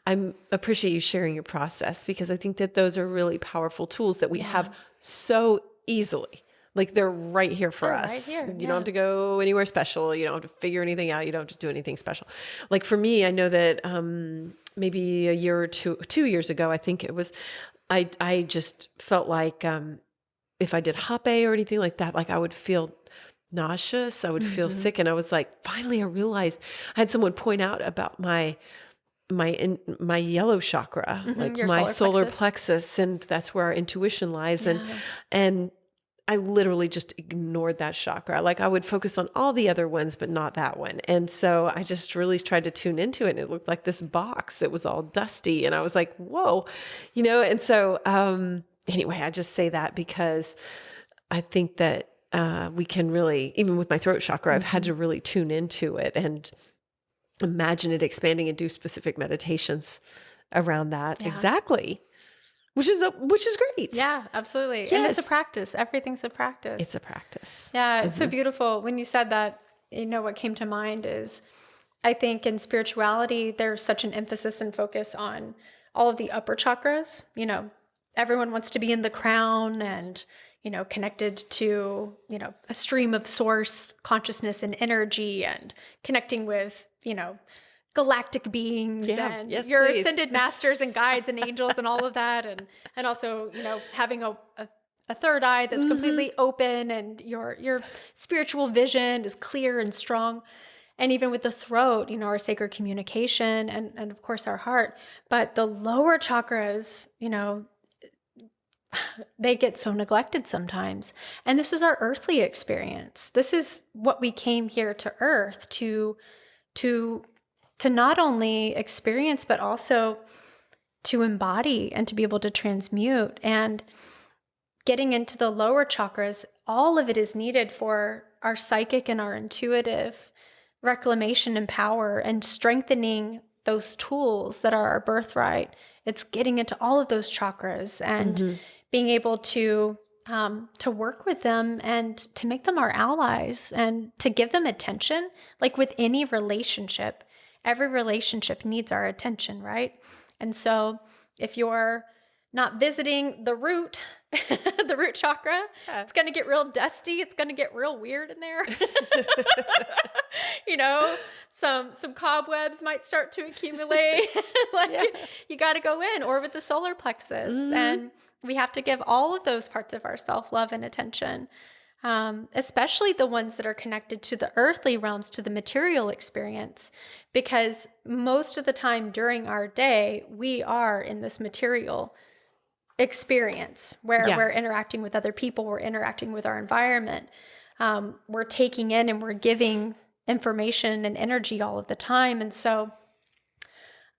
I'm appreciate you sharing your process, because I think that those are really powerful tools that we have so easily. Like they're right here for They're right us. here, You don't have to go anywhere special. You don't have to figure anything out. You don't have to do anything special. Like for me, I know that maybe a year or 2 years ago, I think it was, I just felt like if I did hape or anything like that, like I would feel nauseous. I would feel sick. And I was like, finally, I realized I had someone point out about my yellow chakra, like your my solar solar plexus. plexus, and that's where our intuition lies. And I literally just ignored that chakra. Like I would focus on all the other ones, but not that one. And so I just really tried to tune into it. And it looked like this box that was all dusty. And I was like, whoa, And so, anyway, I just say that because I think that we can really, even with my throat chakra, I've had to really tune into it and imagine it expanding and do specific meditations around that. Yeah. Exactly. Which is great. Yeah, absolutely. And it's a Yes. practice. Everything's a practice. It's a practice. Yeah, it's so beautiful. When you said that, what came to mind is I think in spirituality, there's such an emphasis and focus on all of the upper chakras. Everyone wants to be in the crown and, connected to, a stream of source consciousness and energy, and connecting with, galactic beings and yes, your please. ascended masters and guides and angels and all of that. And also, having a third eye that's completely open, and your spiritual vision is clear and strong. And even with the throat, our sacred communication and of course our heart. But the lower chakras, they get so neglected sometimes. And this is our earthly experience. This is what we came here to earth to not only experience, but also to embody and to be able to transmute. And getting into the lower chakras, all of it is needed for our psychic and our intuitive reclamation and power, and strengthening those tools that are our birthright. It's getting into all of those chakras and being able to work with them and to make them our allies and to give them attention. Like with any relationship, every relationship needs our attention, right? And so if you're not visiting the root, the root chakra, it's going to get real dusty. It's going to get real weird in there. Some cobwebs might start to accumulate. You got to go in, or with the solar plexus. And we have to give all of those parts of our self-love and attention, especially the ones that are connected to the earthly realms, to the material experience, because most of the time during our day, we are in this material experience where we're interacting with other people, we're interacting with our environment, we're taking in and we're giving information and energy all of the time. And so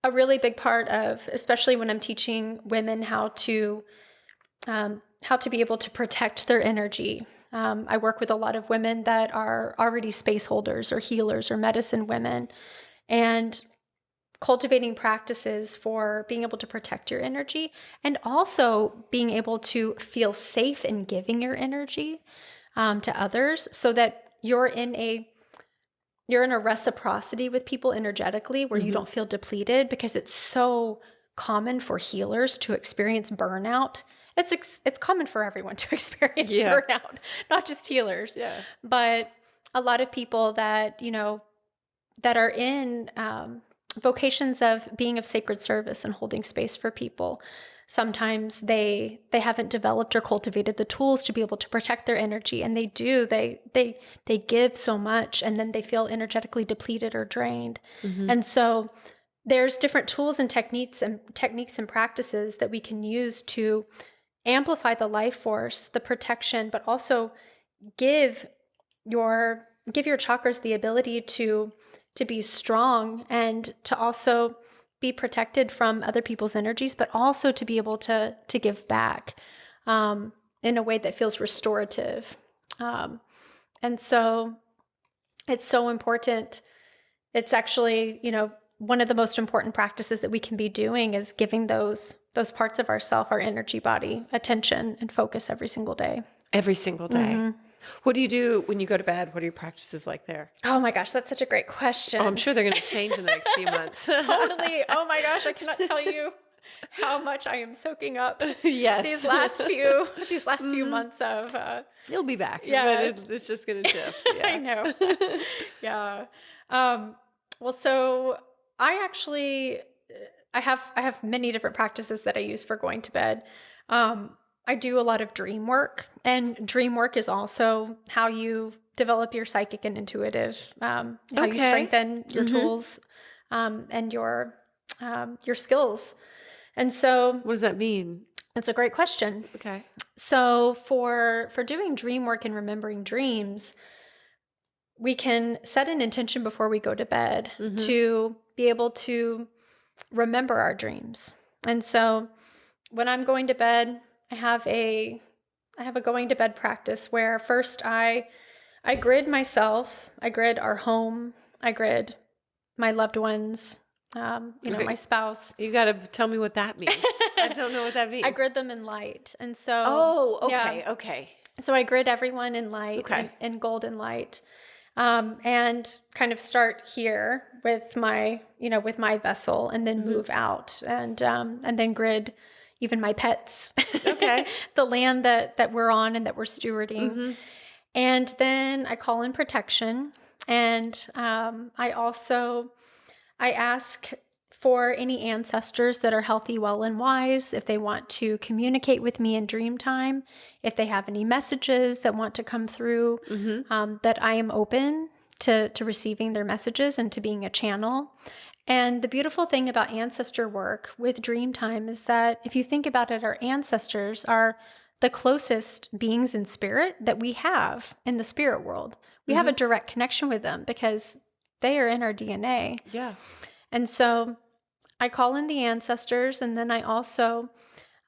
a really big part of, especially when I'm teaching women how to be able to protect their energy. I work with a lot of women that are already space holders or healers or medicine women, and cultivating practices for being able to protect your energy, and also being able to feel safe in giving your energy to others, so that you're in a reciprocity with people energetically where you don't feel depleted, because it's so common for healers to experience burnout. It's common for everyone to experience burnout, not just healers. Yeah. But a lot of people that, that are in vocations of being of sacred service and holding space for people, sometimes they haven't developed or cultivated the tools to be able to protect their energy, and they give so much, and then they feel energetically depleted or drained. And so there's different tools and techniques and practices that we can use to amplify the life force, the protection, but also give your chakras the ability to be strong, and to also be protected from other people's energies, but also to be able to give back in a way that feels restorative. And so it's so important. It's actually, one of the most important practices that we can be doing is giving those parts of ourself, our energy body, attention and focus every single day. Every single day. What do you do when you go to bed? What are your practices like there? Oh my gosh, that's such a great question. Oh, I'm sure they're going to change in the next few months. Totally. Oh my gosh, I cannot tell you how much I am soaking up Yes. these last few months of You'll be back. Yeah. But it's just going to shift. Yeah. I know. Yeah. Well, so I have many different practices that I use for going to bed. I do a lot of dream work, and dream work is also how you develop your psychic and intuitive, how you strengthen your tools, and your skills. And so, What does that mean? that's a great question. Okay. So for doing dream work and remembering dreams, we can set an intention before we go to bed to be able to remember our dreams. And so when I'm going to bed, I have a going to bed practice where first I grid myself, I grid our home, I grid my loved ones, my spouse. You got to tell me what that means. I don't know what that means. I grid them in light. And so Okay. So I grid everyone in light, Okay. in golden light. And kind of start here with my vessel, and then move out, and then grid even my pets, Okay. the land that we're on and that we're stewarding. And then I call in protection. And I ask for any ancestors that are healthy, well, and wise, if they want to communicate with me in dream time, if they have any messages that want to come through, that I am open to receiving their messages and to being a channel. And the beautiful thing about ancestor work with dream time is that if you think about it, our ancestors are the closest beings in spirit that we have in the spirit world. We have a direct connection with them because they are in our DNA. Yeah. And so I call in the ancestors, and then I also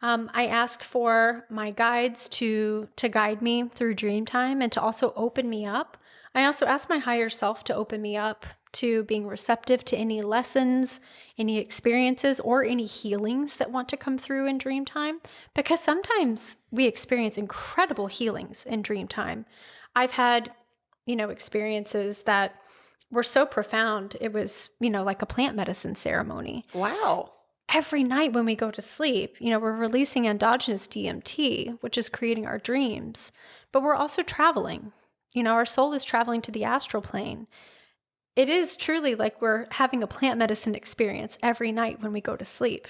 I ask for my guides to guide me through dream time and to also open me up. I also ask my higher self to open me up to being receptive to any lessons, any experiences, or any healings that want to come through in dream time, because sometimes we experience incredible healings in dream time. I've had, experiences that were so profound. It was, like a plant medicine ceremony. Wow. Every night when we go to sleep, we're releasing endogenous DMT, which is creating our dreams, but we're also traveling. Our soul is traveling to the astral plane. It is truly like we're having a plant medicine experience every night when we go to sleep.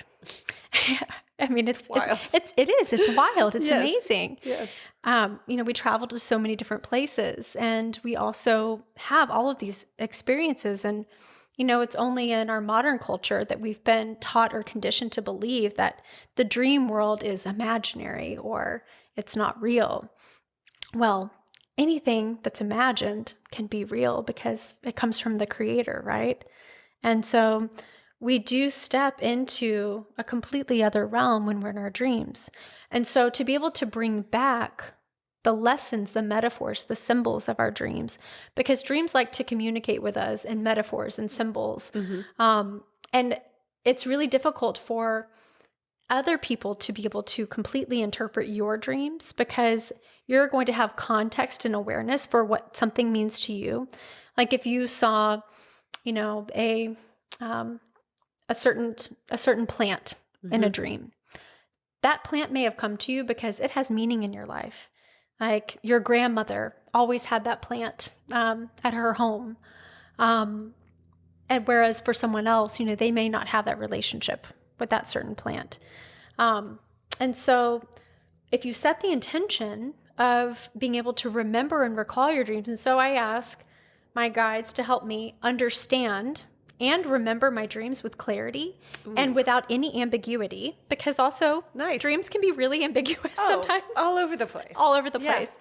I mean, it's wild. It's wild. It's Yes. amazing. Yes. We travel to so many different places, and we also have all of these experiences. And, it's only in our modern culture that we've been taught or conditioned to believe that the dream world is imaginary or it's not real. Well, anything that's imagined can be real because it comes from the creator, right? And so we do step into a completely other realm when we're in our dreams. And so to be able to bring back the lessons, the metaphors, the symbols of our dreams, because dreams like to communicate with us in metaphors and symbols. And it's really difficult for other people to be able to completely interpret your dreams because you're going to have context and awareness for what something means to you. Like if you saw, a certain plant in a dream, that plant may have come to you because it has meaning in your life. Like your grandmother always had that plant at her home. And whereas for someone else, they may not have that relationship with that certain plant. And so if you set the intention of being able to remember and recall your dreams, and so I ask my guides to help me understand and remember my dreams with clarity and without any ambiguity, because also dreams can be really ambiguous sometimes. All over the place. All over the place.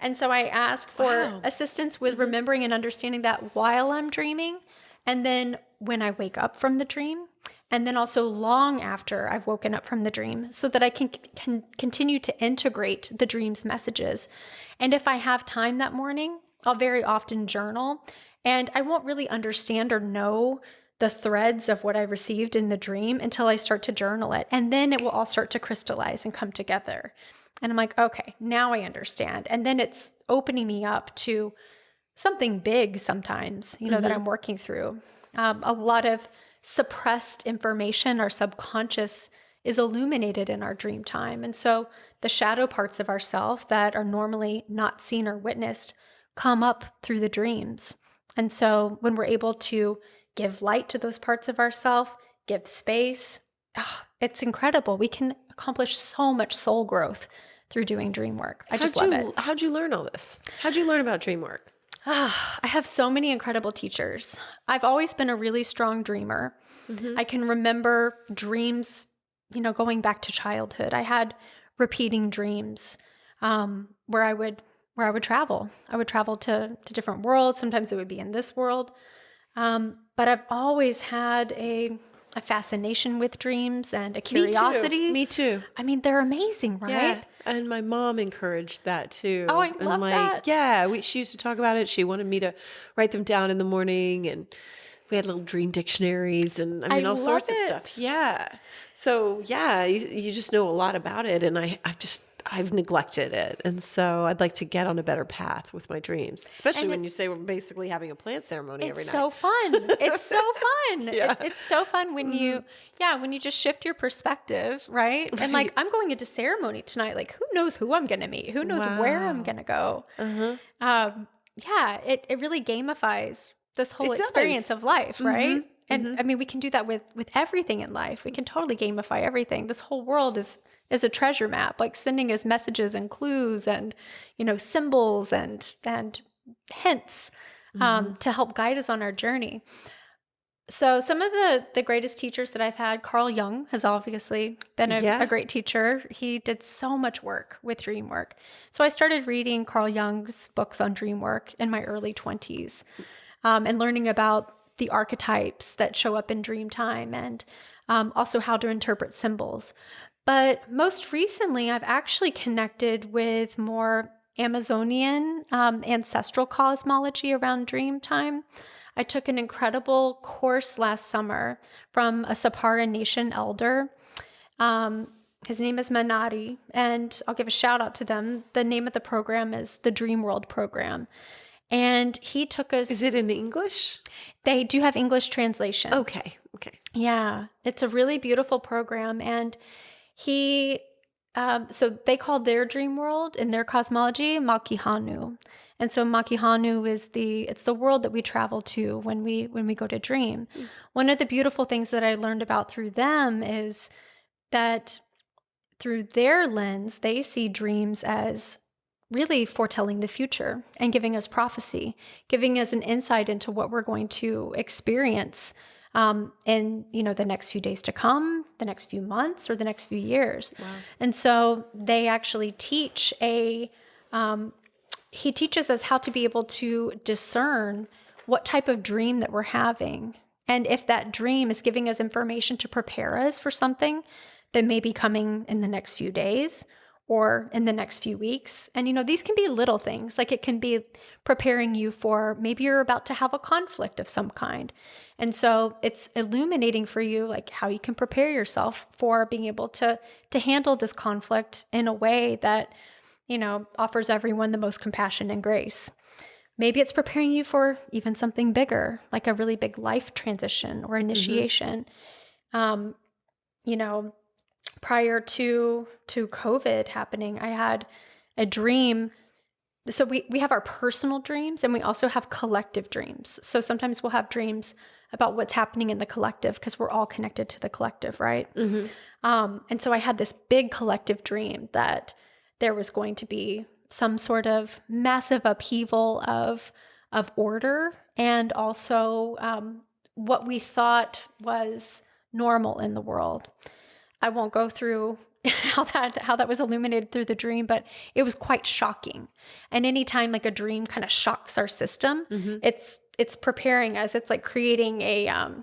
And so I ask for assistance with remembering and understanding that while I'm dreaming, and then when I wake up from the dream, and then also long after I've woken up from the dream, so that I can continue to integrate the dream's messages. And if I have time that morning, I'll very often journal, and I won't really understand or know the threads of what I received in the dream until I start to journal it. And then it will all start to crystallize and come together. And I'm like, okay, now I understand. And then it's opening me up to something big sometimes, that I'm working through. A lot of suppressed information, our subconscious is illuminated in our dream time. And so the shadow parts of ourself that are normally not seen or witnessed come up through the dreams. And so when we're able to give light to those parts of ourself, give space, it's incredible. We can accomplish so much soul growth through doing dream work. I just love it. How'd you learn all this? How'd you learn about dream work? I have so many incredible teachers. I've always been a really strong dreamer. I can remember dreams, going back to childhood. I had repeating dreams where I would travel. I would travel to different worlds. Sometimes it would be in this world. But I've always had a fascination with dreams and a curiosity. Me too. I mean, they're amazing, right? Yeah. And my mom encouraged that too. Oh, I love that. Yeah, she used to talk about it. She wanted me to write them down in the morning, and we had little dream dictionaries and I mean all sorts of stuff. Yeah. So yeah, you just know a lot about it, and I've neglected it. And so I'd like to get on a better path with my dreams, especially when you say we're basically having a plant ceremony every night. It's so fun. It's so fun. Yeah. It's so fun when you just shift your perspective, right? And like, I'm going into ceremony tonight. Like, who knows who I'm going to meet? Who knows where I'm going to go? It really gamifies this whole experience of life, right? And I mean, we can do that with everything in life. We can totally gamify everything. This whole world is a treasure map, like sending us messages and clues and, symbols and hints to help guide us on our journey. So some of the greatest teachers that I've had, Carl Jung has obviously been a great teacher. He did so much work with dream work. So I started reading Carl Jung's books on dream work in my early 20s and learning about the archetypes that show up in dream time and also how to interpret symbols. But most recently, I've actually connected with more Amazonian ancestral cosmology around dream time. I took an incredible course last summer from a Sapara Nation elder. His name is Manati, and I'll give a shout out to them. The name of the program is the Dream World Program. And he took us... Is it in English? They do have English translation. Okay. Yeah, it's a really beautiful program. And he... so they call their dream world in their cosmology Makihanu. And so Makihanu is it's the world that we travel to when we go to dream. One of the beautiful things that I learned about through them is that through their lens, they see dreams as really foretelling the future and giving us prophecy, giving us an insight into what we're going to experience in the next few days to come, the next few months, or the next few years. Wow. And so they actually teach he teaches us how to be able to discern what type of dream that we're having. And if that dream is giving us information to prepare us for something that may be coming in the next few days or in the next few weeks. And, these can be little things. Like it can be preparing you for maybe you're about to have a conflict of some kind. And so it's illuminating for you, like how you can prepare yourself for being able to handle this conflict in a way that, offers everyone the most compassion and grace. Maybe it's preparing you for even something bigger, like a really big life transition or initiation. Prior to COVID happening, I had a dream. So we have our personal dreams and we also have collective dreams. So sometimes we'll have dreams about what's happening in the collective because we're all connected to the collective, right? And so I had this big collective dream that there was going to be some sort of massive upheaval of order and also what we thought was normal in the world. I won't go through how that was illuminated through the dream, but it was quite shocking. And anytime like a dream kind of shocks our system, it's preparing us. It's like creating a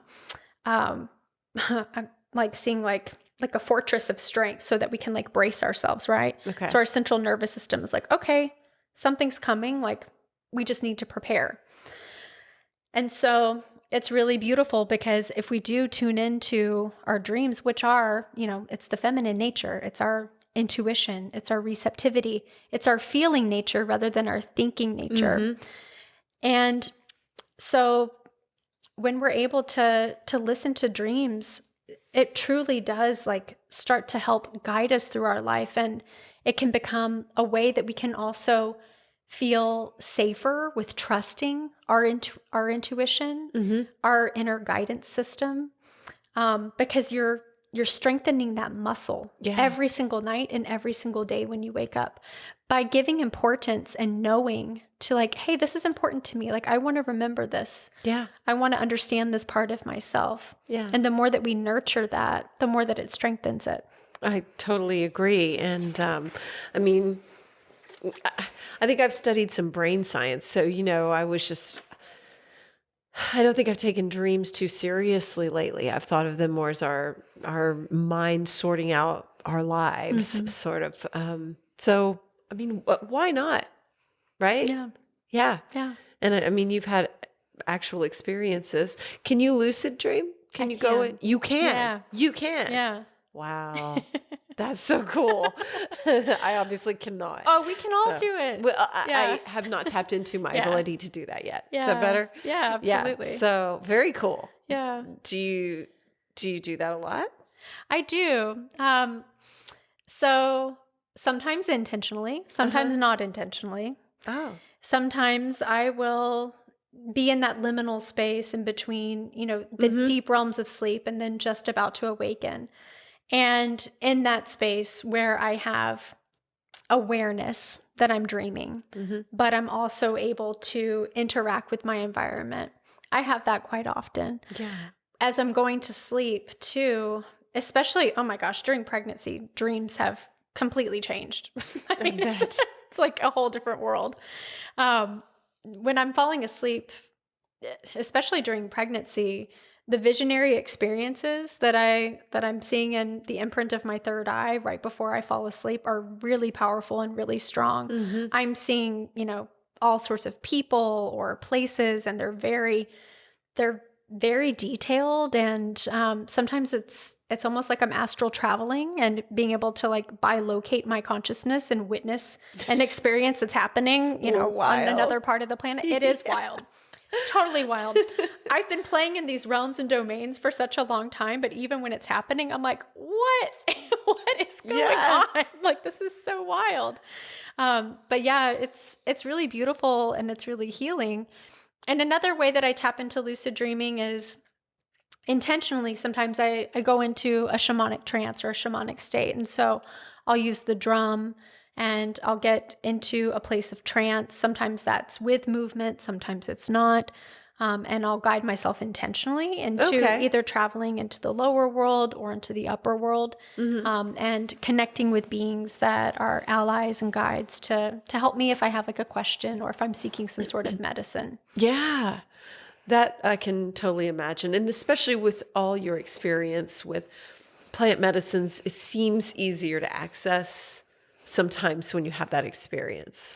I'm like seeing like a fortress of strength so that we can like brace ourselves, right? Okay. So our central nervous system is like, okay, something's coming, like we just need to prepare. And so it's really beautiful because if we do tune into our dreams, which are, it's the feminine nature, it's our intuition, it's our receptivity, it's our feeling nature rather than our thinking nature. And so when we're able to listen to dreams, it truly does like start to help guide us through our life. And it can become a way that we can also feel safer with trusting our intuition, our inner guidance system, because you're strengthening that muscle every single night and every single day when you wake up by giving importance and knowing to like, hey, this is important to me. Like, I want to remember this. Yeah. I want to understand this part of myself. Yeah. And the more that we nurture that, the more that it strengthens it. I totally agree. And I mean, I think I've studied some brain science. So, I don't think I've taken dreams too seriously lately. I've thought of them more as our mind sorting out our lives, sort of. So, I mean, why not? Right? Yeah. Yeah. Yeah. And I mean, you've had actual experiences. Can you lucid dream? Can you go in? You can. Yeah. You can. Yeah. Wow. That's so cool. I obviously cannot. Oh, we can all do it. Well, I have not tapped into my ability to do that yet. Is that better? Yeah, absolutely. Yeah. So very cool. Yeah. Do you do that a lot? I do. So sometimes intentionally, sometimes not intentionally. Oh. Sometimes I will be in that liminal space in between, the deep realms of sleep and then just about to awaken. And in that space where I have awareness that I'm dreaming, but I'm also able to interact with my environment. I have that quite often. Yeah. As I'm going to sleep too, especially, oh my gosh, during pregnancy, dreams have completely changed. I mean, it's like a whole different world. When I'm falling asleep, especially during pregnancy, the visionary experiences that I'm seeing in the imprint of my third eye right before I fall asleep are really powerful and really strong. I'm seeing, all sorts of people or places, and they're very detailed. And sometimes it's almost like I'm astral traveling and being able to like bilocate my consciousness and witness an experience that's happening, on another part of the planet. It is wild. It's totally wild. I've been playing in these realms and domains for such a long time, but even when it's happening, I'm like, what? What is going on? Like, this is so wild. But yeah, it's really beautiful and it's really healing. And another way that I tap into lucid dreaming is intentionally. Sometimes I go into a shamanic trance or a shamanic state. And so I'll use the drum and I'll get into a place of trance. Sometimes that's with movement, sometimes it's not. And I'll guide myself intentionally into either traveling into the lower world or into the upper world, and connecting with beings that are allies and guides to help me if I have like a question or if I'm seeking some sort of medicine. Yeah, that I can totally imagine. And especially with all your experience with plant medicines, it seems easier to access sometimes when you have that experience.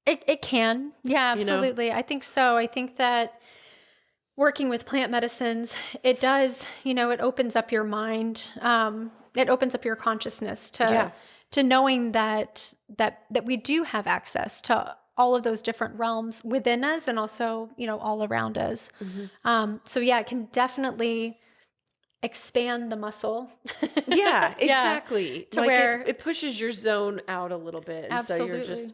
It can. Yeah, absolutely. I think so. I think that working with plant medicines, it does, it opens up your mind. It opens up your consciousness to knowing that we do have access to all of those different realms within us and also, all around us. So yeah, it can definitely expand the muscle. Yeah, exactly. To where it pushes your zone out a little bit. And so you're just,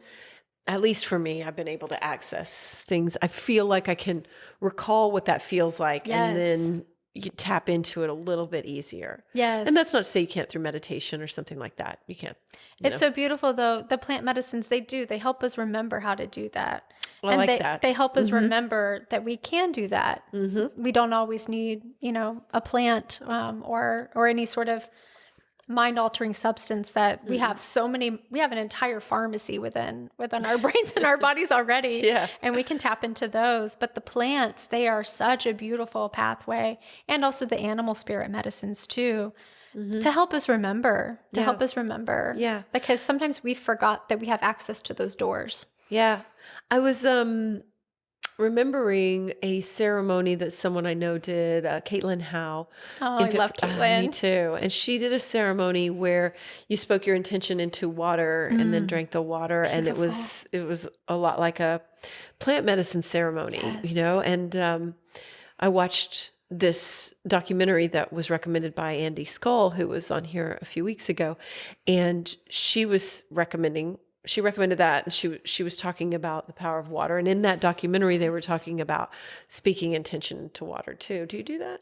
at least for me, I've been able to access things. I feel like I can recall what that feels like. And then you tap into it a little bit easier. Yes. And that's not to say you can't through meditation or something like that. You can. It's so beautiful though. The plant medicines, they help us remember how to do that. Well, and I like that. They help us remember that we can do that. We don't always need, a plant, or any sort of mind-altering substance that we have we have an entire pharmacy within our brains and our bodies already. Yeah. And we can tap into those. But the plants, they are such a beautiful pathway, and also the animal spirit medicines too, to help us remember, Yeah. because sometimes we forgot that we have access to those doors. Yeah. I was remembering a ceremony that someone I know did, Caitlin Howe. Oh, I love Me Caitlin. too. And she did a ceremony where you spoke your intention into water and then drank the water. And it was a lot like a plant medicine ceremony, you know? And I watched this documentary that was recommended by Andy Skull, who was on here a few weeks ago. And she recommended that, and she was talking about the power of water. And in that documentary, they were talking about speaking intention to water too. Do you do that?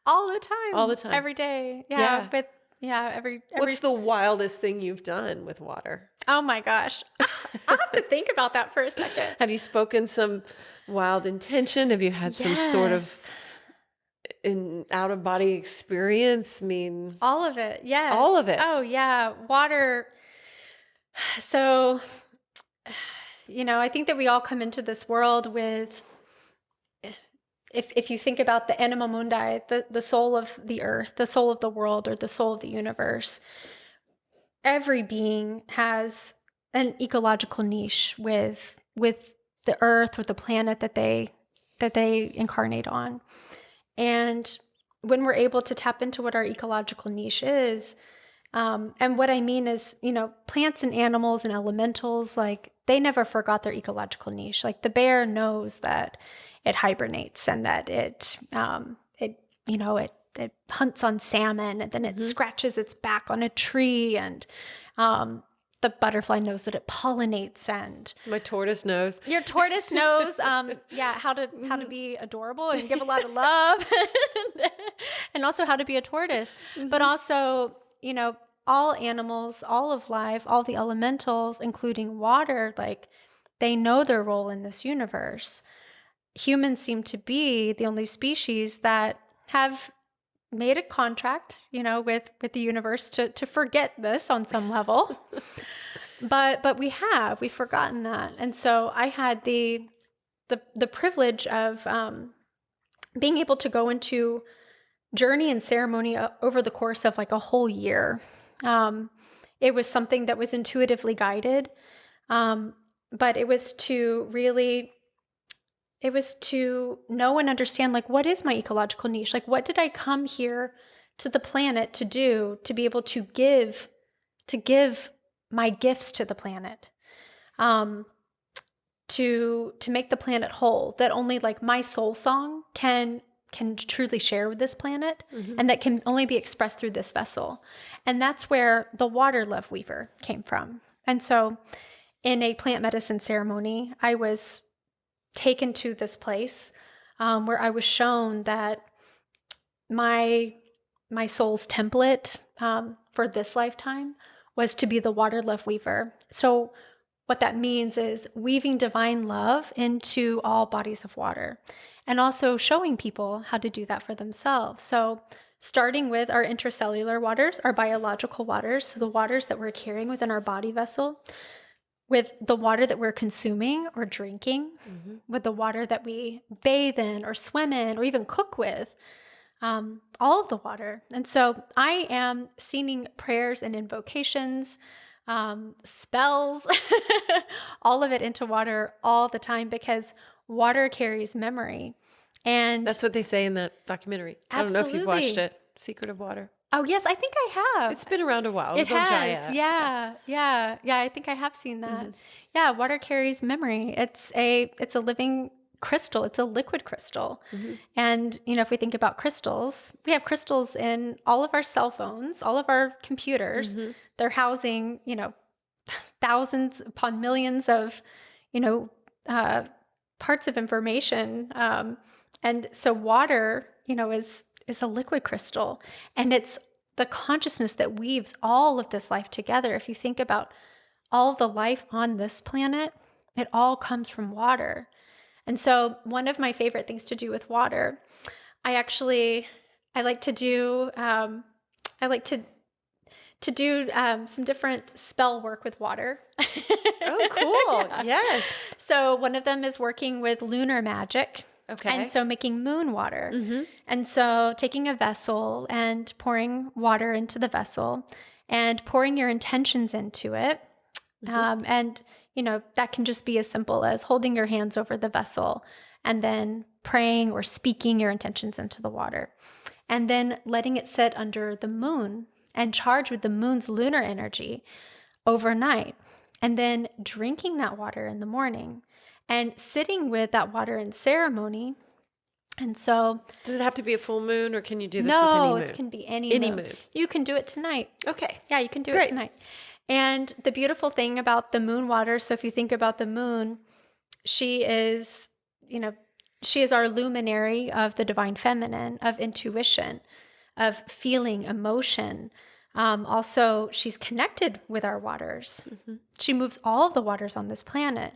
All the time. All the time. Every day. Yeah. Yeah. But yeah, every What's the wildest thing you've done with water? Oh my gosh. I have to think about that for a second. Have you spoken some wild intention? Have you had some sort of an out of body experience? I mean, all of it. Yes. all of it. Oh yeah. Water. So, I think that we all come into this world with, if you think about the anima mundi, the soul of the earth, the soul of the world, or the soul of the universe, every being has an ecological niche with the earth or the planet that they incarnate on. And when we're able to tap into what our ecological niche is, and what I mean is, plants and animals and elementals, like, they never forgot their ecological niche. Like, the bear knows that it hibernates and that it hunts on salmon, and then it scratches its back on a tree, and the butterfly knows that it pollinates, and my tortoise knows. Your tortoise knows, how to be adorable and give a lot of love, and also how to be a tortoise, but also, all animals, all of life, all the elementals, including water, like, they know their role in this universe. Humans seem to be the only species that have made a contract, with the universe to forget this on some level. But we've forgotten that. And so I had the privilege of being able to go into journey and ceremony over the course of like a whole year. It was something that was intuitively guided, but it was to know and understand, like, what is my ecological niche? Like, what did I come here to the planet to do, to be able to give my gifts to the planet, to make the planet whole, that only like my soul song can truly share with this planet, and that can only be expressed through this vessel. And that's where the water love weaver came from. And so in a plant medicine ceremony, I was taken to this place where I was shown that my soul's template for this lifetime was to be the water love weaver. So what that means is weaving divine love into all bodies of water, and also showing people how to do that for themselves. So starting with our intracellular waters, our biological waters, so the waters that we're carrying within our body vessel, with the water that we're consuming or drinking, with the water that we bathe in or swim in or even cook with, all of the water. And so I am singing prayers and invocations, spells, all of it into water all the time, because water carries memory. And that's what they say in that documentary. Absolutely. I don't know if you've watched it, Secret of Water. Oh, yes, I think I have. It's been around a while. It was has. on Jaya. Yeah, I think I have seen that. Yeah, water carries memory. It's a living crystal. It's a liquid crystal. And, if we think about crystals, we have crystals in all of our cell phones, all of our computers. They're housing, thousands upon millions of, parts of information. And so water, is a liquid crystal, and it's the consciousness that weaves all of this life together. If you think about all the life on this planet, it all comes from water. And so one of my favorite things to do with water, I like to to do some different spell work with water. Oh, cool. Yeah. Yes. So one of them is working with lunar magic. Okay. And so making moon water. And so taking a vessel and pouring water into the vessel and pouring your intentions into it. And, that can just be as simple as holding your hands over the vessel and then praying or speaking your intentions into the water. And then letting it sit under the moon and charge with the moon's lunar energy overnight. And then drinking that water in the morning and sitting with that water in ceremony. And so, does it have to be a full moon, or can you do this with any moon? No, it can be any moon. You can do it tonight. Okay. Yeah, you can do it tonight. And the beautiful thing about the moon water, so if you think about the moon, she is our luminary of the divine feminine, of intuition, of feeling, emotion. Also, she's connected with our waters. She moves all of the waters on this planet.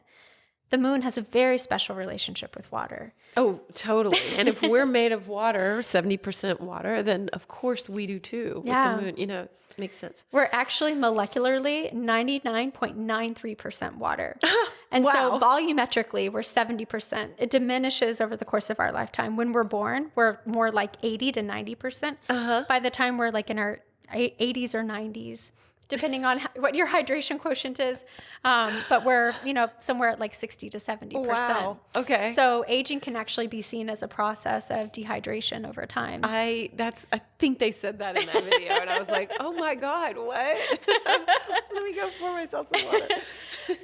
The moon has a very special relationship with water. Oh, totally. And if we're made of water, 70% water, then of course we do too. Yeah. With the moon, it makes sense. We're actually molecularly 99.93% water. And Wow. so volumetrically, we're 70%. It diminishes over the course of our lifetime. When we're born, we're more like 80 to 90%. By the time we're like in our 80s or 90s, depending on what your hydration quotient is. But we're, somewhere at like 60 to 70%. Wow. Okay. So aging can actually be seen as a process of dehydration over time. I think they said that in that video, and I was like, oh my God, what? Let me go pour myself some water.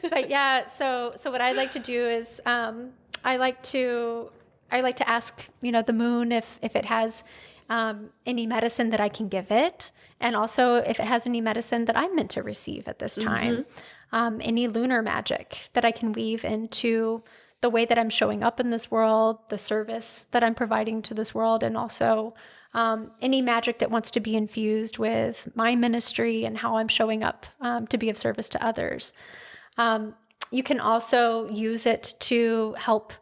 But yeah, so what I like to do is I like to ask, the moon if it has any medicine that I can give it, and also if it has any medicine that I'm meant to receive at this time. Any lunar magic that I can weave into the way that I'm showing up in this world, the service that I'm providing to this world, and also any magic that wants to be infused with my ministry and how I'm showing up to be of service to others. You can also use it to help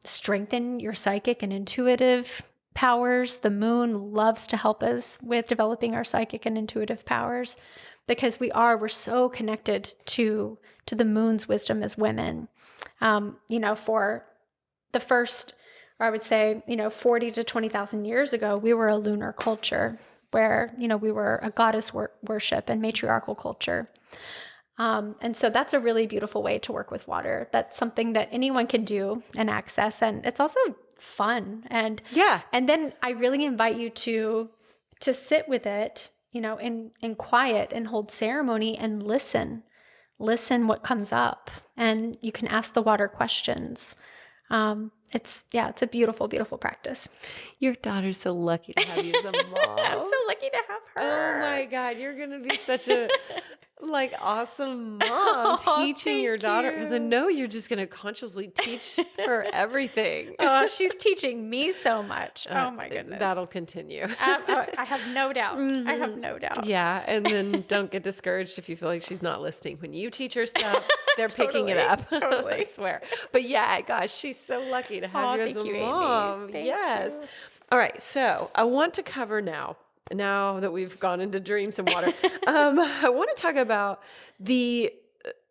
strengthen your psychic and intuitive powers. The moon loves to help us with developing our psychic and intuitive powers because we're so connected to the moon's wisdom as women. For the first, or I would say, 40 to 20,000 years ago, we were a lunar culture where, we were a goddess worship and matriarchal culture. And so that's a really beautiful way to work with water. That's something that anyone can do and access. And it's also fun. And then I really invite you to sit with it, in quiet and hold ceremony and listen what comes up. And you can ask the water questions. It's a beautiful, beautiful practice. Your daughter's so lucky to have you as a mom. I'm so lucky to have her. Oh my God, you're going to be such a awesome mom teaching your daughter, because I know you're just going to consciously teach her everything. Oh, she's teaching me so much. Oh my goodness. That'll continue. I have no doubt. I have no doubt. Yeah. And then don't get discouraged if you feel like she's not listening. When you teach her stuff, they're picking it up. Totally. I swear. But yeah, gosh, she's so lucky to have you as a mom. Yes. You. All right. So I want to cover now that we've gone into dreams and water, I want to talk about the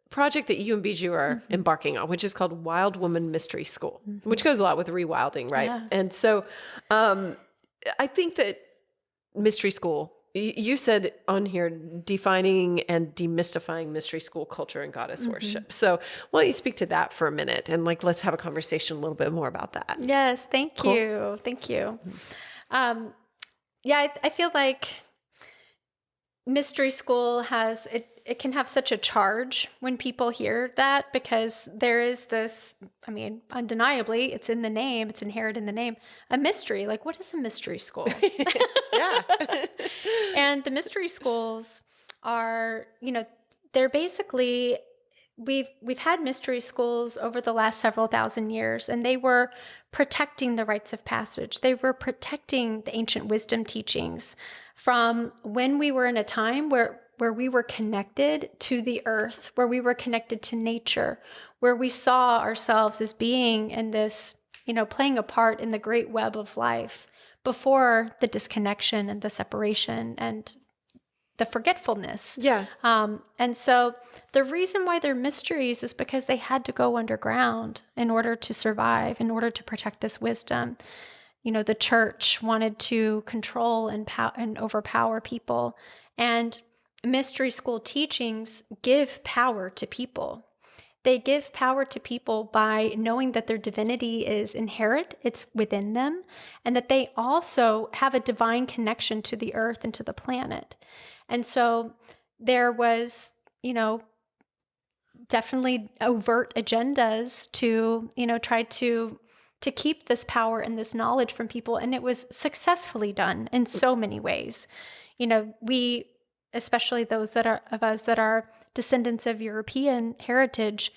project that you and Bijou are embarking on, which is called Wild Woman Mystery School, which goes a lot with rewilding, right? Yeah. And so I think that Mystery School, you said on here, defining and demystifying Mystery School culture and goddess worship. So why don't you speak to that for a minute, and let's have a conversation a little bit more about that. Yes, thank you. Thank you. I feel like Mystery School it can have such a charge when people hear that, because there is this, undeniably, it's in the name, it's inherent in the name, a mystery. Like, what is a mystery school? Yeah. And the mystery schools are, they're basically, we've had mystery schools over the last several thousand years, and they were protecting the rites of passage. They were protecting the ancient wisdom teachings from when we were in a time where we were connected to the earth, where we were connected to nature, where we saw ourselves as being in this, playing a part in the great web of life before the disconnection and the separation and the forgetfulness. Yeah. And so the reason why they're mysteries is because they had to go underground in order to survive, in order to protect this wisdom. The church wanted to control and overpower people. And mystery school teachings give power to people. They give power to people by knowing that their divinity is inherent, it's within them, and that they also have a divine connection to the earth and to the planet. And so there was, definitely overt agendas to, try to keep this power and this knowledge from people. And it was successfully done in so many ways. We, especially those of us that are descendants of European heritage,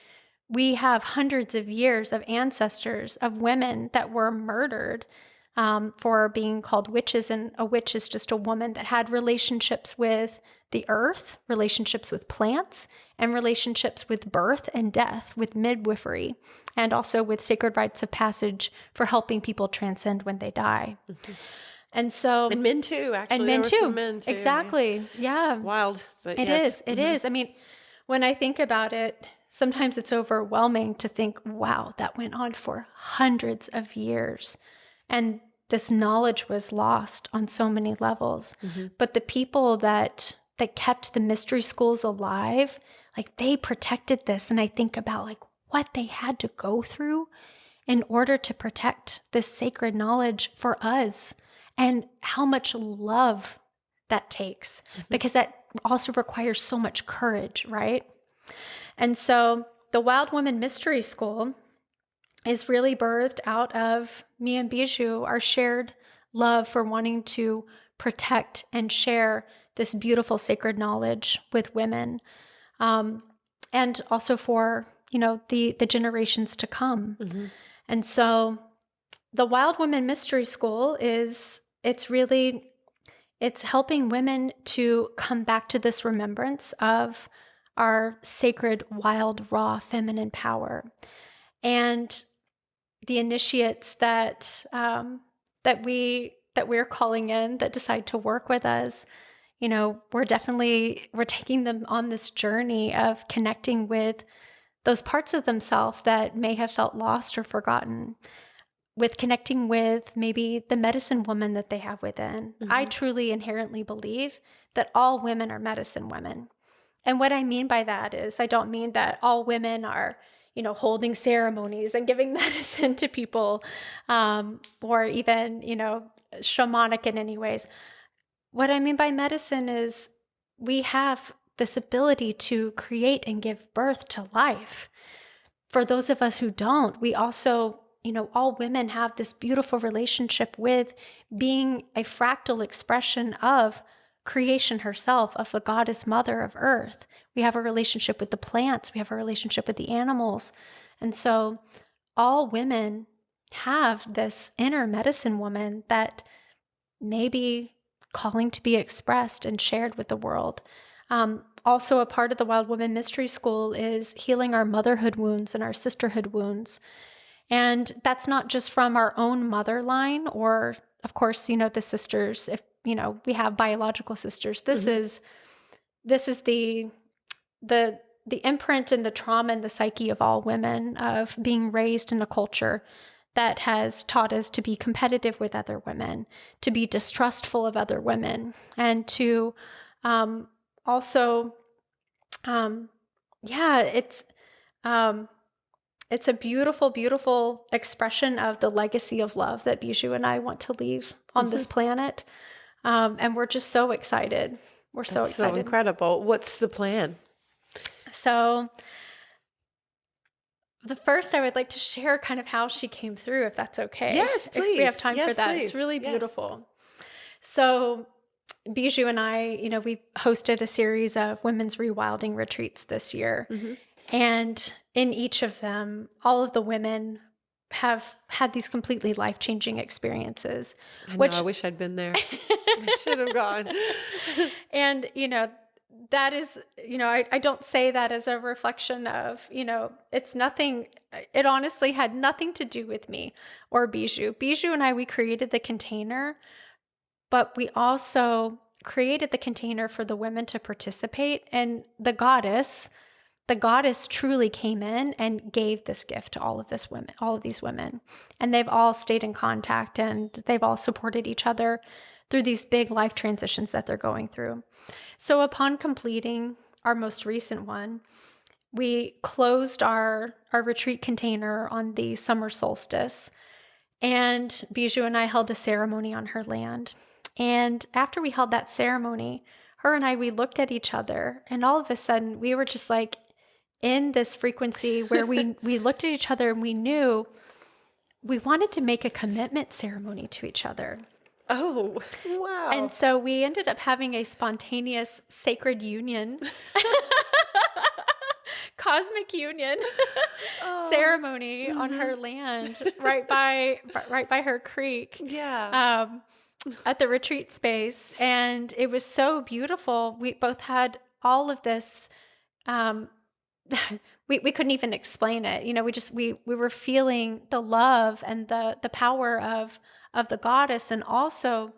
we have hundreds of years of ancestors of women that were murdered for being called witches. And a witch is just a woman that had relationships with the earth, relationships with plants, and relationships with birth and death, with midwifery, and also with sacred rites of passage for helping people transcend when they die. Mm-hmm. And men too, actually. And men there too. Were some men too. Exactly. Yeah. Wild, but it yes. is. It is. I mean, when I think about it, sometimes it's overwhelming to think, wow, that went on for hundreds of years. And this knowledge was lost on so many levels. Mm-hmm. But the people that kept the mystery schools alive, like they protected this. And I think about like what they had to go through in order to protect this sacred knowledge for us, and how much love that takes, because that also requires so much courage, right? And so the Wild Woman Mystery School is really birthed out of me and Bijou, our shared love for wanting to protect and share this beautiful sacred knowledge with women, and also for, the generations to come. Mm-hmm. And so the Wild Woman Mystery School it's helping women to come back to this remembrance of our sacred, wild, raw, feminine power. And the initiates that we're calling in, that decide to work with us, we're taking them on this journey of connecting with those parts of themselves that may have felt lost or forgotten, with connecting with maybe the medicine woman that they have within. Mm-hmm. I truly inherently believe that all women are medicine women. And what I mean by that is, I don't mean that all women are, holding ceremonies and giving medicine to people, or even, shamanic in any ways. What I mean by medicine is we have this ability to create and give birth to life. For those of us who don't, we also, all women have this beautiful relationship with being a fractal expression of creation herself, of the goddess mother of earth. We have a relationship with the plants. We have a relationship with the animals. And so all women have this inner medicine woman that may be calling to be expressed and shared with the world. Also, a part of the Wild Woman Mystery School is healing our motherhood wounds and our sisterhood wounds. And that's not just from our own mother line, or, of course, the sisters, if, we have biological sisters. This is the imprint and the trauma and the psyche of all women, of being raised in a culture that has taught us to be competitive with other women, to be distrustful of other women, and to also, it's a beautiful, beautiful expression of the legacy of love that Bijou and I want to leave on this planet. And we're just so excited. We're so excited. So incredible. What's the plan? So the first, I would like to share kind of how she came through, if that's okay. Yes, please. If we have time for that. Please. It's really beautiful. Yes. So Bijou and I, we hosted a series of women's rewilding retreats this year. Mm-hmm. And in each of them, all of the women have had these completely life-changing experiences. I know, I wish I'd been there. I should have gone. And, that is, I don't say that as a reflection of, it's nothing, it honestly had nothing to do with me or Bijou. Bijou and I, we created the container, but we also created the container for the women to participate, and the goddess truly came in and gave this gift to all of these women. And they've all stayed in contact, and they've all supported each other through these big life transitions that they're going through. So upon completing our most recent one, we closed our retreat container on the summer solstice, and Bijou and I held a ceremony on her land. And after we held that ceremony, her and I, we looked at each other, and all of a sudden we were just like in this frequency where we looked at each other and we knew we wanted to make a commitment ceremony to each other. Oh, wow. And so we ended up having a spontaneous sacred union, cosmic union ceremony on her land, right by her creek. Yeah. At the retreat space. And it was so beautiful. We both had all of this. We couldn't even explain it. We were feeling the love and the power of the goddess, and also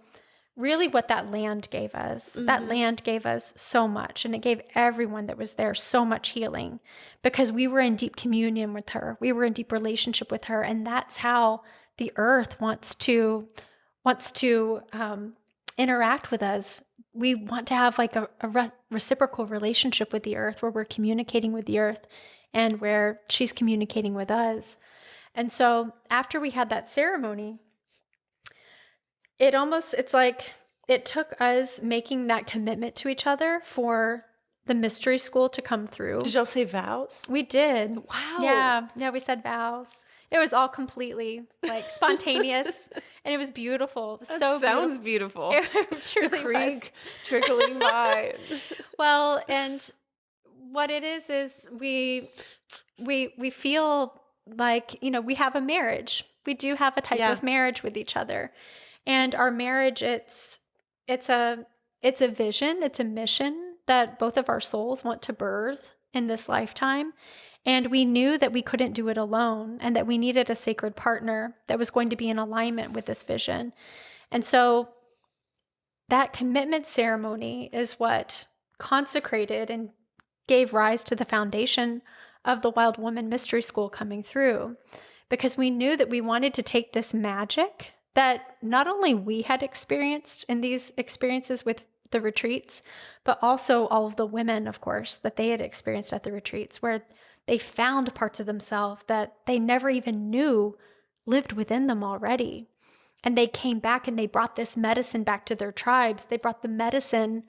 really what that land gave us. Mm-hmm. That land gave us so much, and it gave everyone that was there so much healing, because we were in deep communion with her. We were in deep relationship with her, and that's how the earth wants to interact with us. We want to have like a reciprocal relationship with the earth, where we're communicating with the earth and where she's communicating with us. And so after we had that ceremony, it's like it took us making that commitment to each other for the mystery school to come through. Did y'all say vows? We did. Wow. Yeah, we said vows. It was all completely like spontaneous, and it was beautiful. That sounds beautiful. It truly the creek was. trickling by. Well, and what it is we feel like, we have a marriage. We do have a type of marriage with each other, and our marriage, it's a vision, it's a mission that both of our souls want to birth in this lifetime. And we knew that we couldn't do it alone, and that we needed a sacred partner that was going to be in alignment with this vision. And so that commitment ceremony is what consecrated and gave rise to the foundation of the Wild Woman Mystery School coming through, because we knew that we wanted to take this magic that not only we had experienced in these experiences with the retreats, but also all of the women, of course, that they had experienced at the retreats, where they found parts of themselves that they never even knew lived within them already. And they came back and they brought this medicine back to their tribes. They brought the medicine,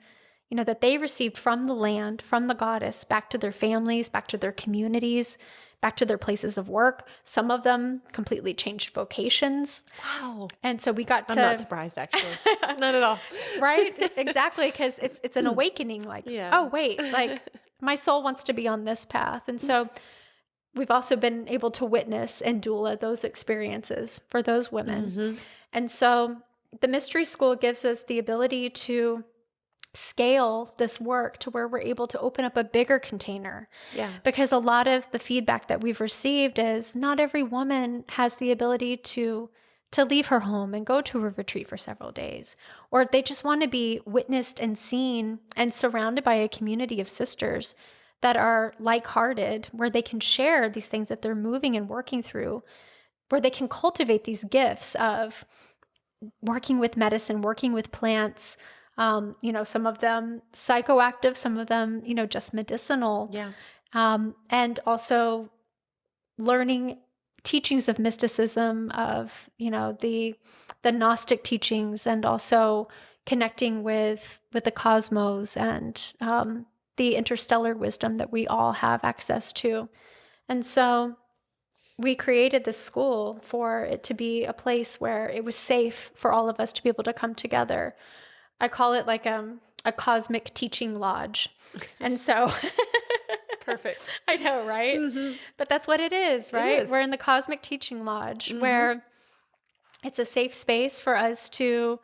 that they received from the land, from the goddess, back to their families, back to their communities, back to their places of work. Some of them completely changed vocations. Wow. And so we got to... I'm not surprised, actually. Not at all. Right? Exactly. Because it's an awakening. Like, oh, wait, like my soul wants to be on this path. And so we've also been able to witness and doula those experiences for those women. Mm-hmm. And so the mystery school gives us the ability to scale this work to where we're able to open up a bigger container. Yeah. Because a lot of the feedback that we've received is not every woman has the ability to leave her home and go to a retreat for several days, or they just want to be witnessed and seen and surrounded by a community of sisters that are like-hearted, where they can share these things that they're moving and working through, where they can cultivate these gifts of working with medicine, working with plants, some of them psychoactive, some of them, just medicinal. Yeah. And also learning teachings of mysticism, of, the Gnostic teachings, and also connecting with the cosmos and the interstellar wisdom that we all have access to. And so we created this school for it to be a place where it was safe for all of us to be able to come together. I call it like a cosmic teaching lodge. And so perfect. I know, right? Mm-hmm. But that's what it is, right? It is. We're in the cosmic teaching lodge, where it's a safe space for us to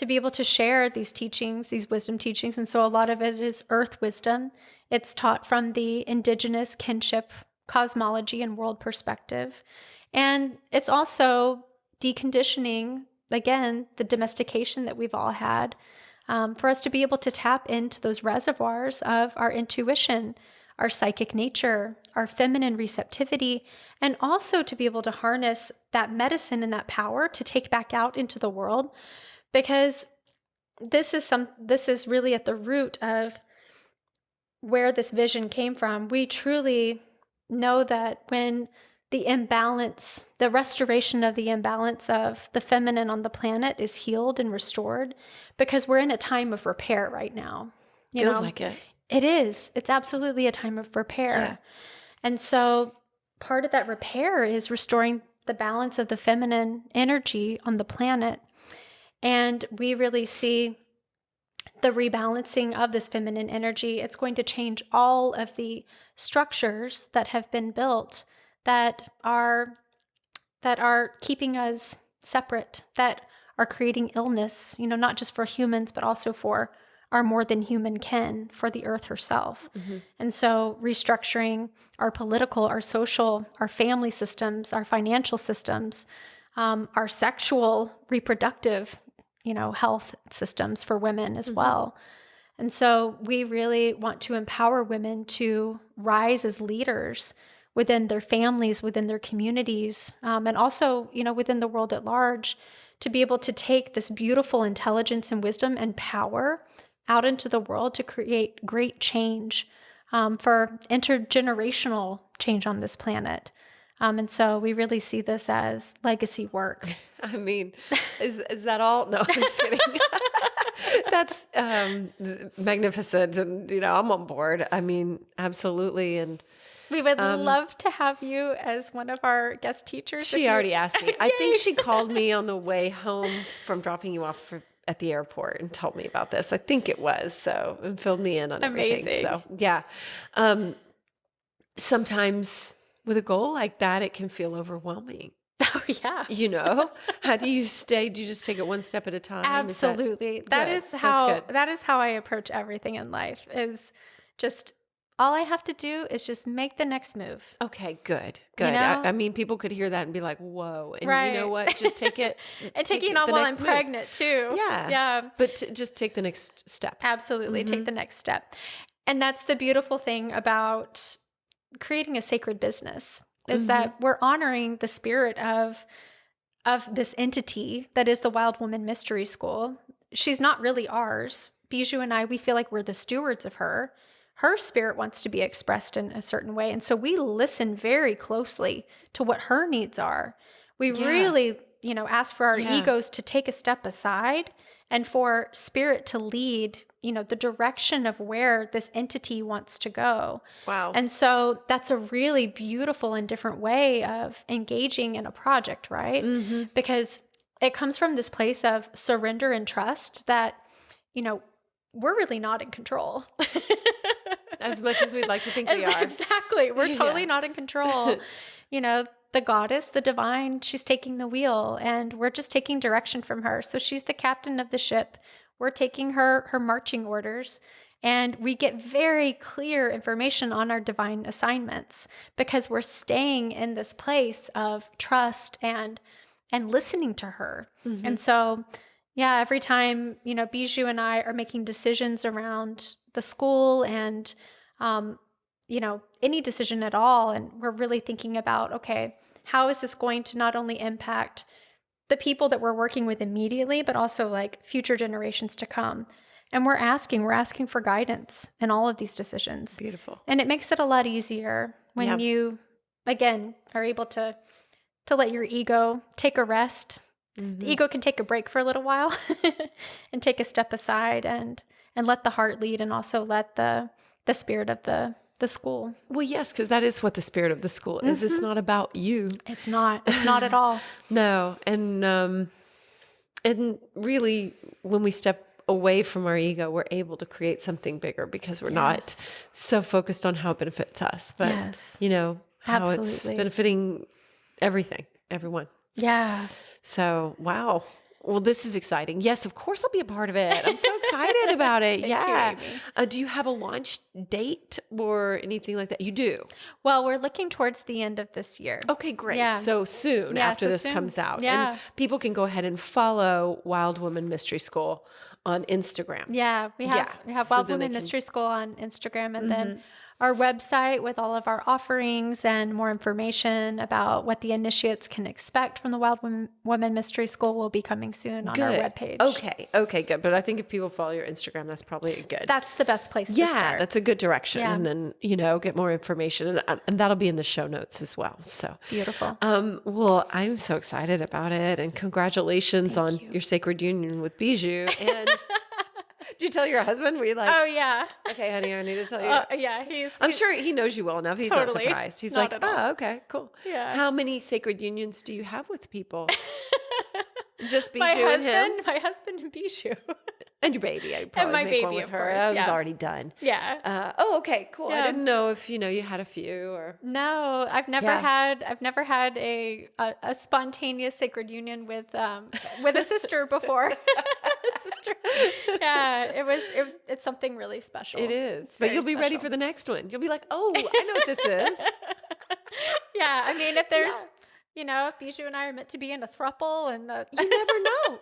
be able to share these teachings, these wisdom teachings. And so a lot of it is earth wisdom. It's taught from the indigenous kinship cosmology and world perspective. And it's also deconditioning, again, the domestication that we've all had, for us to be able to tap into those reservoirs of our intuition, our psychic nature, our feminine receptivity, and also to be able to harness that medicine and that power to take back out into the world, because this is really at the root of where this vision came from. We truly know that when the restoration of the imbalance of the feminine on the planet is healed and restored, because we're in a time of repair right now. Feels like it. It is. It's absolutely a time of repair. Yeah. And so part of that repair is restoring the balance of the feminine energy on the planet. And we really see the rebalancing of this feminine energy. It's going to change all of the structures that have been built that are keeping us separate, that are creating illness, not just for humans, but also for our more than human kin, for the earth herself. Mm-hmm. And so restructuring our political, our social, our family systems, our financial systems, our sexual, reproductive, health systems for women as well. And so we really want to empower women to rise as leaders within their families, within their communities, and also, within the world at large, to be able to take this beautiful intelligence and wisdom and power out into the world to create great change, for intergenerational change on this planet. And so we really see this as legacy work. I mean, is that all? No, I'm just kidding. That's magnificent. And, I'm on board. I mean, absolutely. And we would love to have you as one of our guest teachers. She already asked me. I think she called me on the way home from dropping you off at the airport and told me about this. I think it was. So, and filled me in on everything. So, yeah. Sometimes with a goal like that, it can feel overwhelming. Oh, yeah. How do you stay? Do you just take it one step at a time? Absolutely. That is how I approach everything in life, is just all I have to do is just make the next move. Okay, good. I mean, people could hear that and be like, whoa. And right. You know what? Just take it. And taking it on while I'm pregnant too. Yeah. Yeah. But just take the next step. Absolutely. Take the next step. And that's the beautiful thing about creating a sacred business, is that we're honoring the spirit of this entity that is the Wild Woman Mystery School. She's not really ours. Bijou and I, we feel like we're the stewards of her. Her spirit wants to be expressed in a certain way. And so we listen very closely to what her needs are. We really, ask for our egos to take a step aside and for spirit to lead, the direction of where this entity wants to go. Wow. And so that's a really beautiful and different way of engaging in a project, right? Mm-hmm. Because it comes from this place of surrender and trust that, we're really not in control. As much as we'd like to think we are. Exactly. We're totally not in control. The goddess, the divine, she's taking the wheel and we're just taking direction from her. So she's the captain of the ship. We're taking her marching orders, and we get very clear information on our divine assignments because we're staying in this place of trust and listening to her. Mm-hmm. And so, every time, Bijou and I are making decisions around the school and, any decision at all. And we're really thinking about, okay, how is this going to not only impact the people that we're working with immediately, but also like future generations to come. And we're asking for guidance in all of these decisions. Beautiful. And it makes it a lot easier when you, again, are able to let your ego take a rest. Mm-hmm. The ego can take a break for a little while and take a step aside and let the heart lead, and also let the spirit of the school. Well, yes, because that is what the spirit of the school is. Mm-hmm. It's not about you. It's not at all. No. And really, when we step away from our ego, we're able to create something bigger because we're not so focused on how it benefits us, but how it's benefiting everyone. Yeah. So, wow. Well, this is exciting. Yes, of course I'll be a part of it. I'm so excited about it. Thank you, do you have a launch date or anything like that? You do? Well, we're looking towards the end of this year. Okay, great. Yeah. So soon after this comes out. Yeah. And people can go ahead and follow Wild Woman Mystery School on Instagram. Yeah, we have so Wild then they Woman can- Mystery School on Instagram, and then our website with all of our offerings and more information about what the initiates can expect from the Woman Mystery School will be coming soon on our Good. webpage. Okay, good. But I think if people follow your Instagram, that's probably good. That's the best place to Yeah, start. that's a good direction. Yeah. And then, get more information. And that'll be in the show notes as well. So Beautiful. well, I'm so excited about it. And congratulations on your sacred union with Bijou. And did you tell your husband? Were you like, Oh, yeah. okay, honey, I need to tell you. Yeah, I'm sure he knows you well enough. He's Totally. not surprised. He's Not like, at all. oh, okay, cool. Yeah. How many sacred unions do you have with people? Just Bijou my and him? husband and Bijou. And your baby. I'd probably my make one baby, with of her. course, That was yeah. already done. Yeah. Okay, cool. I Yeah. didn't know if, you had a few or. No, I've never had a spontaneous sacred union with a sister before. Sister. Yeah, it's something really special. It is. It's But very you'll be ready special. for the next one. You'll be like, oh, I know what this is. Yeah, I mean, if there's, if Bijou and I are meant to be in a throuple, and You never know.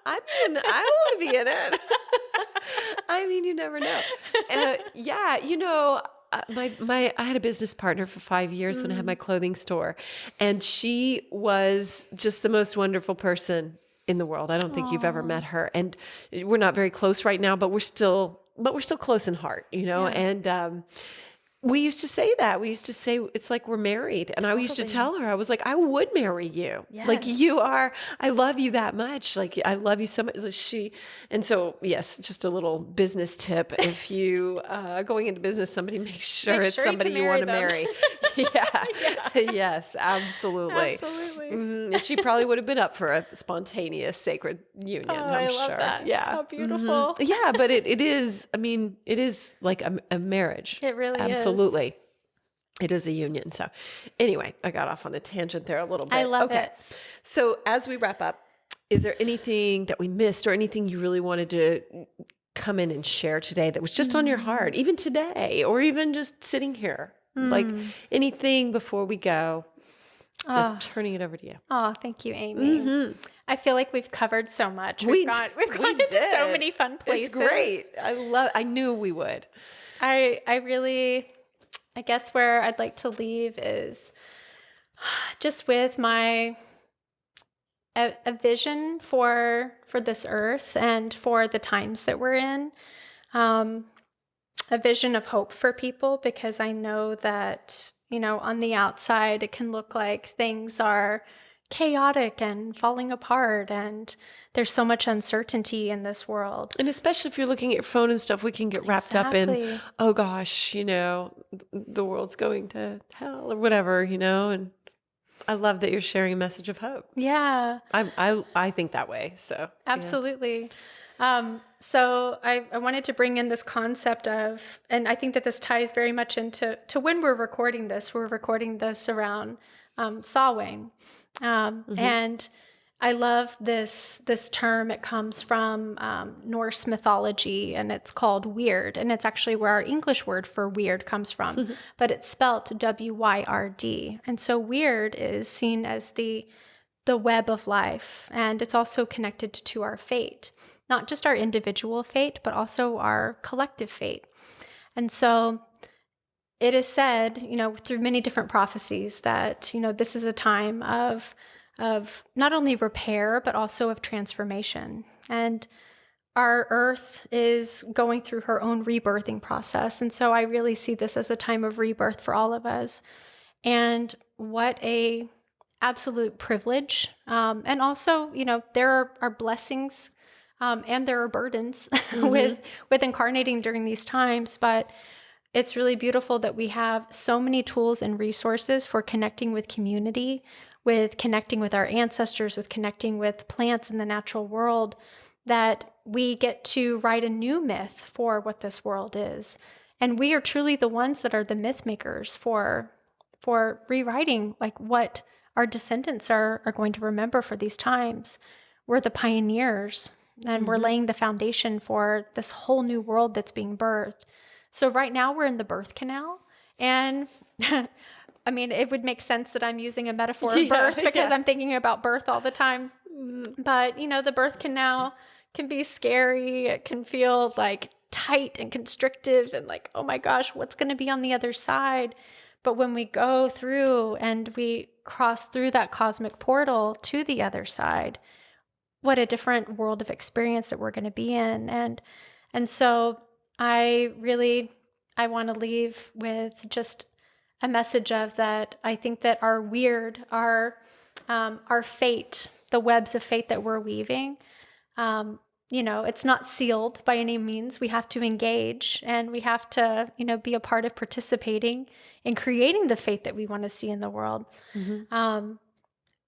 I want to be in it. I mean, you never know. I had a business partner for 5 years when I had my clothing store, and she was just the most wonderful person in the world. I don't think you've ever met her, and we're not very close right now, but we're still close in heart, and, we used to say that. We used to say, it's like we're married. And I used to tell her, I was like, I would marry you. Like I love you that much. Like, I love you so much. And so, yes, just a little business tip. If you going into business, somebody make sure it's somebody you want to marry. Yeah. Yes, absolutely. Absolutely. And she probably would have been up for a spontaneous sacred union, I I'm love sure. that. Yeah. How beautiful. Yeah, but it is, it is like a marriage. It really is. Absolutely. It is a union. So anyway, I got off on a tangent there a little bit. I love it. So as we wrap up, is there anything that we missed or anything you really wanted to come in and share today that was just on your heart, even today, or even just sitting here? Like anything before we go? I'm turning it over to you. Oh, thank you, Amy. I feel like we've covered so much. We've gone into so many fun places. It's great. I knew we would. I guess where I'd like to leave is just with a vision for this earth and for the times that we're in. A vision of hope for people, because I know that, on the outside, it can look like things are chaotic and falling apart, and there's so much uncertainty in this world. And especially if you're looking at your phone and stuff, we can get wrapped up in, oh gosh, the world's going to hell or whatever, and I love that you're sharing a message of hope. Yeah. I think that way. So absolutely. So I wanted to bring in this concept of, and I think that this ties very much into when we're recording this. We're recording this around Samhain. And I love this term. It comes from Norse mythology, and it's called weird. And it's actually where our English word for weird comes from, but it's spelt W-Y-R-D. And so weird is seen as the web of life, and it's also connected to our fate, not just our individual fate, but also our collective fate. And so it is said, through many different prophecies that, this is a time of not only repair, but also of transformation. And our earth is going through her own rebirthing process. And so I really see this as a time of rebirth for all of us. And what a absolute privilege. And also, there are blessings and there are burdens with incarnating during these times. But it's really beautiful that we have so many tools and resources for connecting with community, with connecting with our ancestors, with connecting with plants in the natural world, that we get to write a new myth for what this world is. And we are truly the ones that are the myth makers for rewriting like what our descendants are going to remember for these times. We're the pioneers, and we're laying the foundation for this whole new world that's being birthed. So right now we're in the birth canal, and I mean, it would make sense that I'm using a metaphor of birth because I'm thinking about birth all the time. But, the birth canal can be scary. It can feel like tight and constrictive and like, oh my gosh, what's going to be on the other side? But when we go through and we cross through that cosmic portal to the other side, what a different world of experience that we're going to be in. And so I want to leave with just a message of that. I think that our fate, the webs of fate that we're weaving, it's not sealed by any means. We have to engage, and we have to, be a part of participating in creating the fate that we want to see in the world.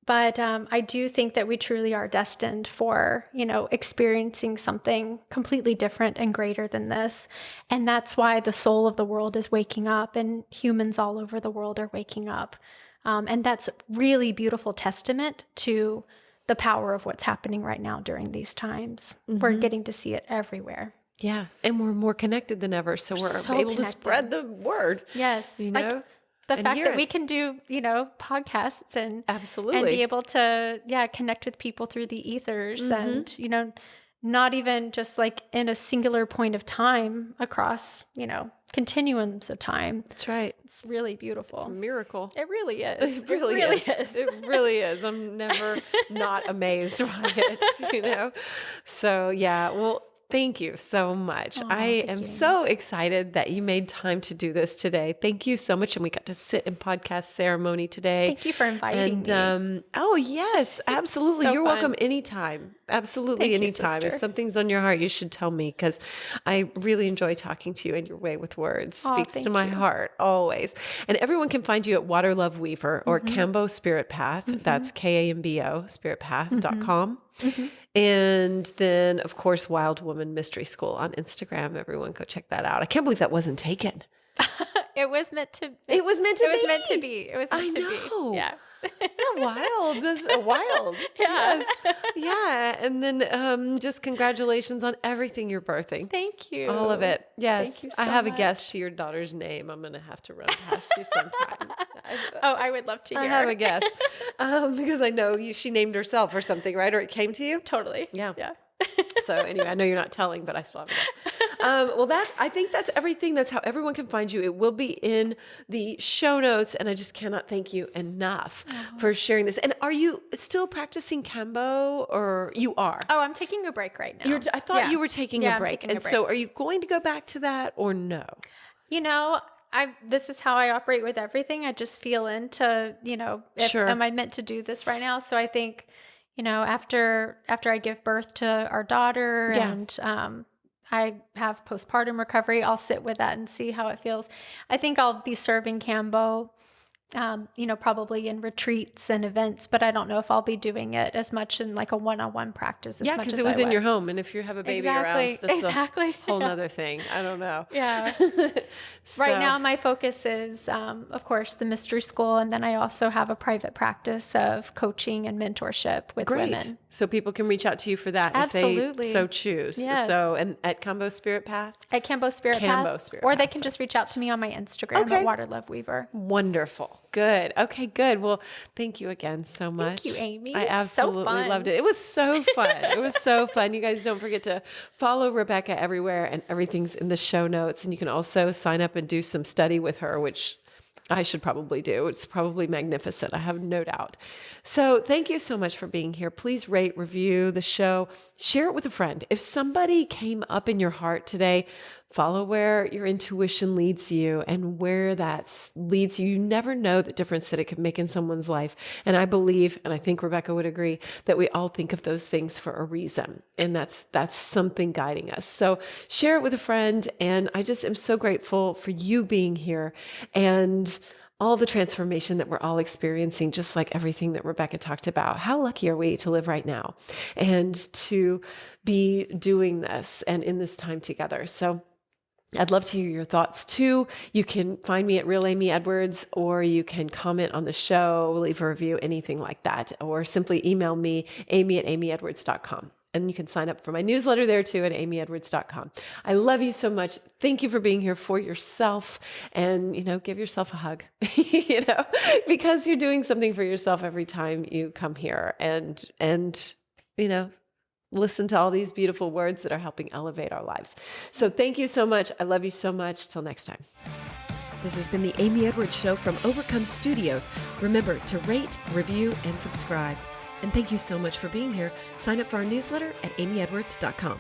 But I do think that we truly are destined for, experiencing something completely different and greater than this. And that's why the soul of the world is waking up, and humans all over the world are waking up. And that's really beautiful testament to the power of what's happening right now during these times. We're getting to see it everywhere. Yeah. And we're more connected than ever. So we're able to spread the word. Yes. Like the fact that we can do, podcasts and absolutely and be able to, connect with people through the ethers and, not even just like in a singular point of time across, continuums of time. That's right. It's really beautiful. It's a miracle. It really is. It really is. It really is. I'm never not amazed by it, So yeah, well, thank you so much. I am so excited that you made time to do this today. Thank you so much. And we got to sit in podcast ceremony today. Thank you for inviting me. Oh yes, absolutely. So You're fun. welcome anytime. Absolutely. Thank you, anytime. If sister. something's on your heart, you should tell me, because I really enjoy talking to you, and your way with words speaks to thank my you. heart always. And everyone can find you at Water Love Weaver or Kambo Spirit Path. That's Kambo spiritpath.com. And then, of course, Wild Woman Mystery School on Instagram. Everyone go check that out. I can't believe that wasn't taken. It was meant to. It was meant to be. It was meant to be. It was meant to know. be. Yeah. Yeah, wild. That's wild. Yeah. Yes. Yeah. And then just congratulations on everything you're birthing. Thank you. All of it. Yes. Thank you so I have much. a guess to your daughter's name. I'm going to have to run past you sometime. I would love to hear. I have a guess. Because I know she named herself or something, right? Or it came to you? Totally. Yeah. Yeah. So anyway, I know you're not telling, but I still have it. Well, I think that's everything. That's how everyone can find you. It will be in the show notes, and I just cannot thank you enough for sharing this. And are you still practicing Kambo, or you are? Oh, I'm taking a break right now. I thought you were taking a I'm break. taking a And break. so are you going to go back to that or no? This is how I operate with everything. I just feel into, Sure. am I meant to do this right now? So I think, after I give birth to our daughter and I have postpartum recovery, I'll sit with that and see how it feels. I think I'll be serving Kambo, probably in retreats and events, but I don't know if I'll be doing it as much in like a one-on-one practice as much as because it was in your home. And if you have a baby around, that's a whole nother thing. I don't know. Yeah. Right now, my focus is, of course, the mystery school. And then I also have a private practice of coaching and mentorship with women. So people can reach out to you for that Absolutely. if they so choose. Yes. So, and at Kambo Spirit Path? At Kambo Spirit Path. Or they can just reach out to me on my Instagram at Water Love Weaver. Wonderful. Good. Okay, good. Well, thank you again so much. Thank you, Amy. I absolutely So fun. loved it. It was so fun. It was so fun. You guys don't forget to follow Rebecca everywhere, and everything's in the show notes. And you can also sign up and do some study with her, which I should probably do. It's probably magnificent. I have no doubt. So thank you so much for being here. Please rate, review the show, share it with a friend. If somebody came up in your heart today, follow where your intuition leads you and where that leads you. You never know the difference that it could make in someone's life. And I believe, and I think Rebecca would agree, that we all think of those things for a reason. And that's something guiding us. So share it with a friend. And I just am so grateful for you being here and all the transformation that we're all experiencing, just like everything that Rebecca talked about. How lucky are we to live right now and to be doing this and in this time together? So I'd love to hear your thoughts too. You can find me at Real Amy Edwards, or you can comment on the show, leave a review, anything like that, or simply email me, amy@amyedwards.com. And you can sign up for my newsletter there too at amyedwards.com. I love you so much. Thank you for being here for yourself, and, give yourself a hug, because you're doing something for yourself every time you come here, and listen to all these beautiful words that are helping elevate our lives. So thank you so much. I love you so much. Till next time. This has been the Amy Edwards Show from Overcome Studios. Remember to rate, review, and subscribe. And thank you so much for being here. Sign up for our newsletter at amyedwards.com.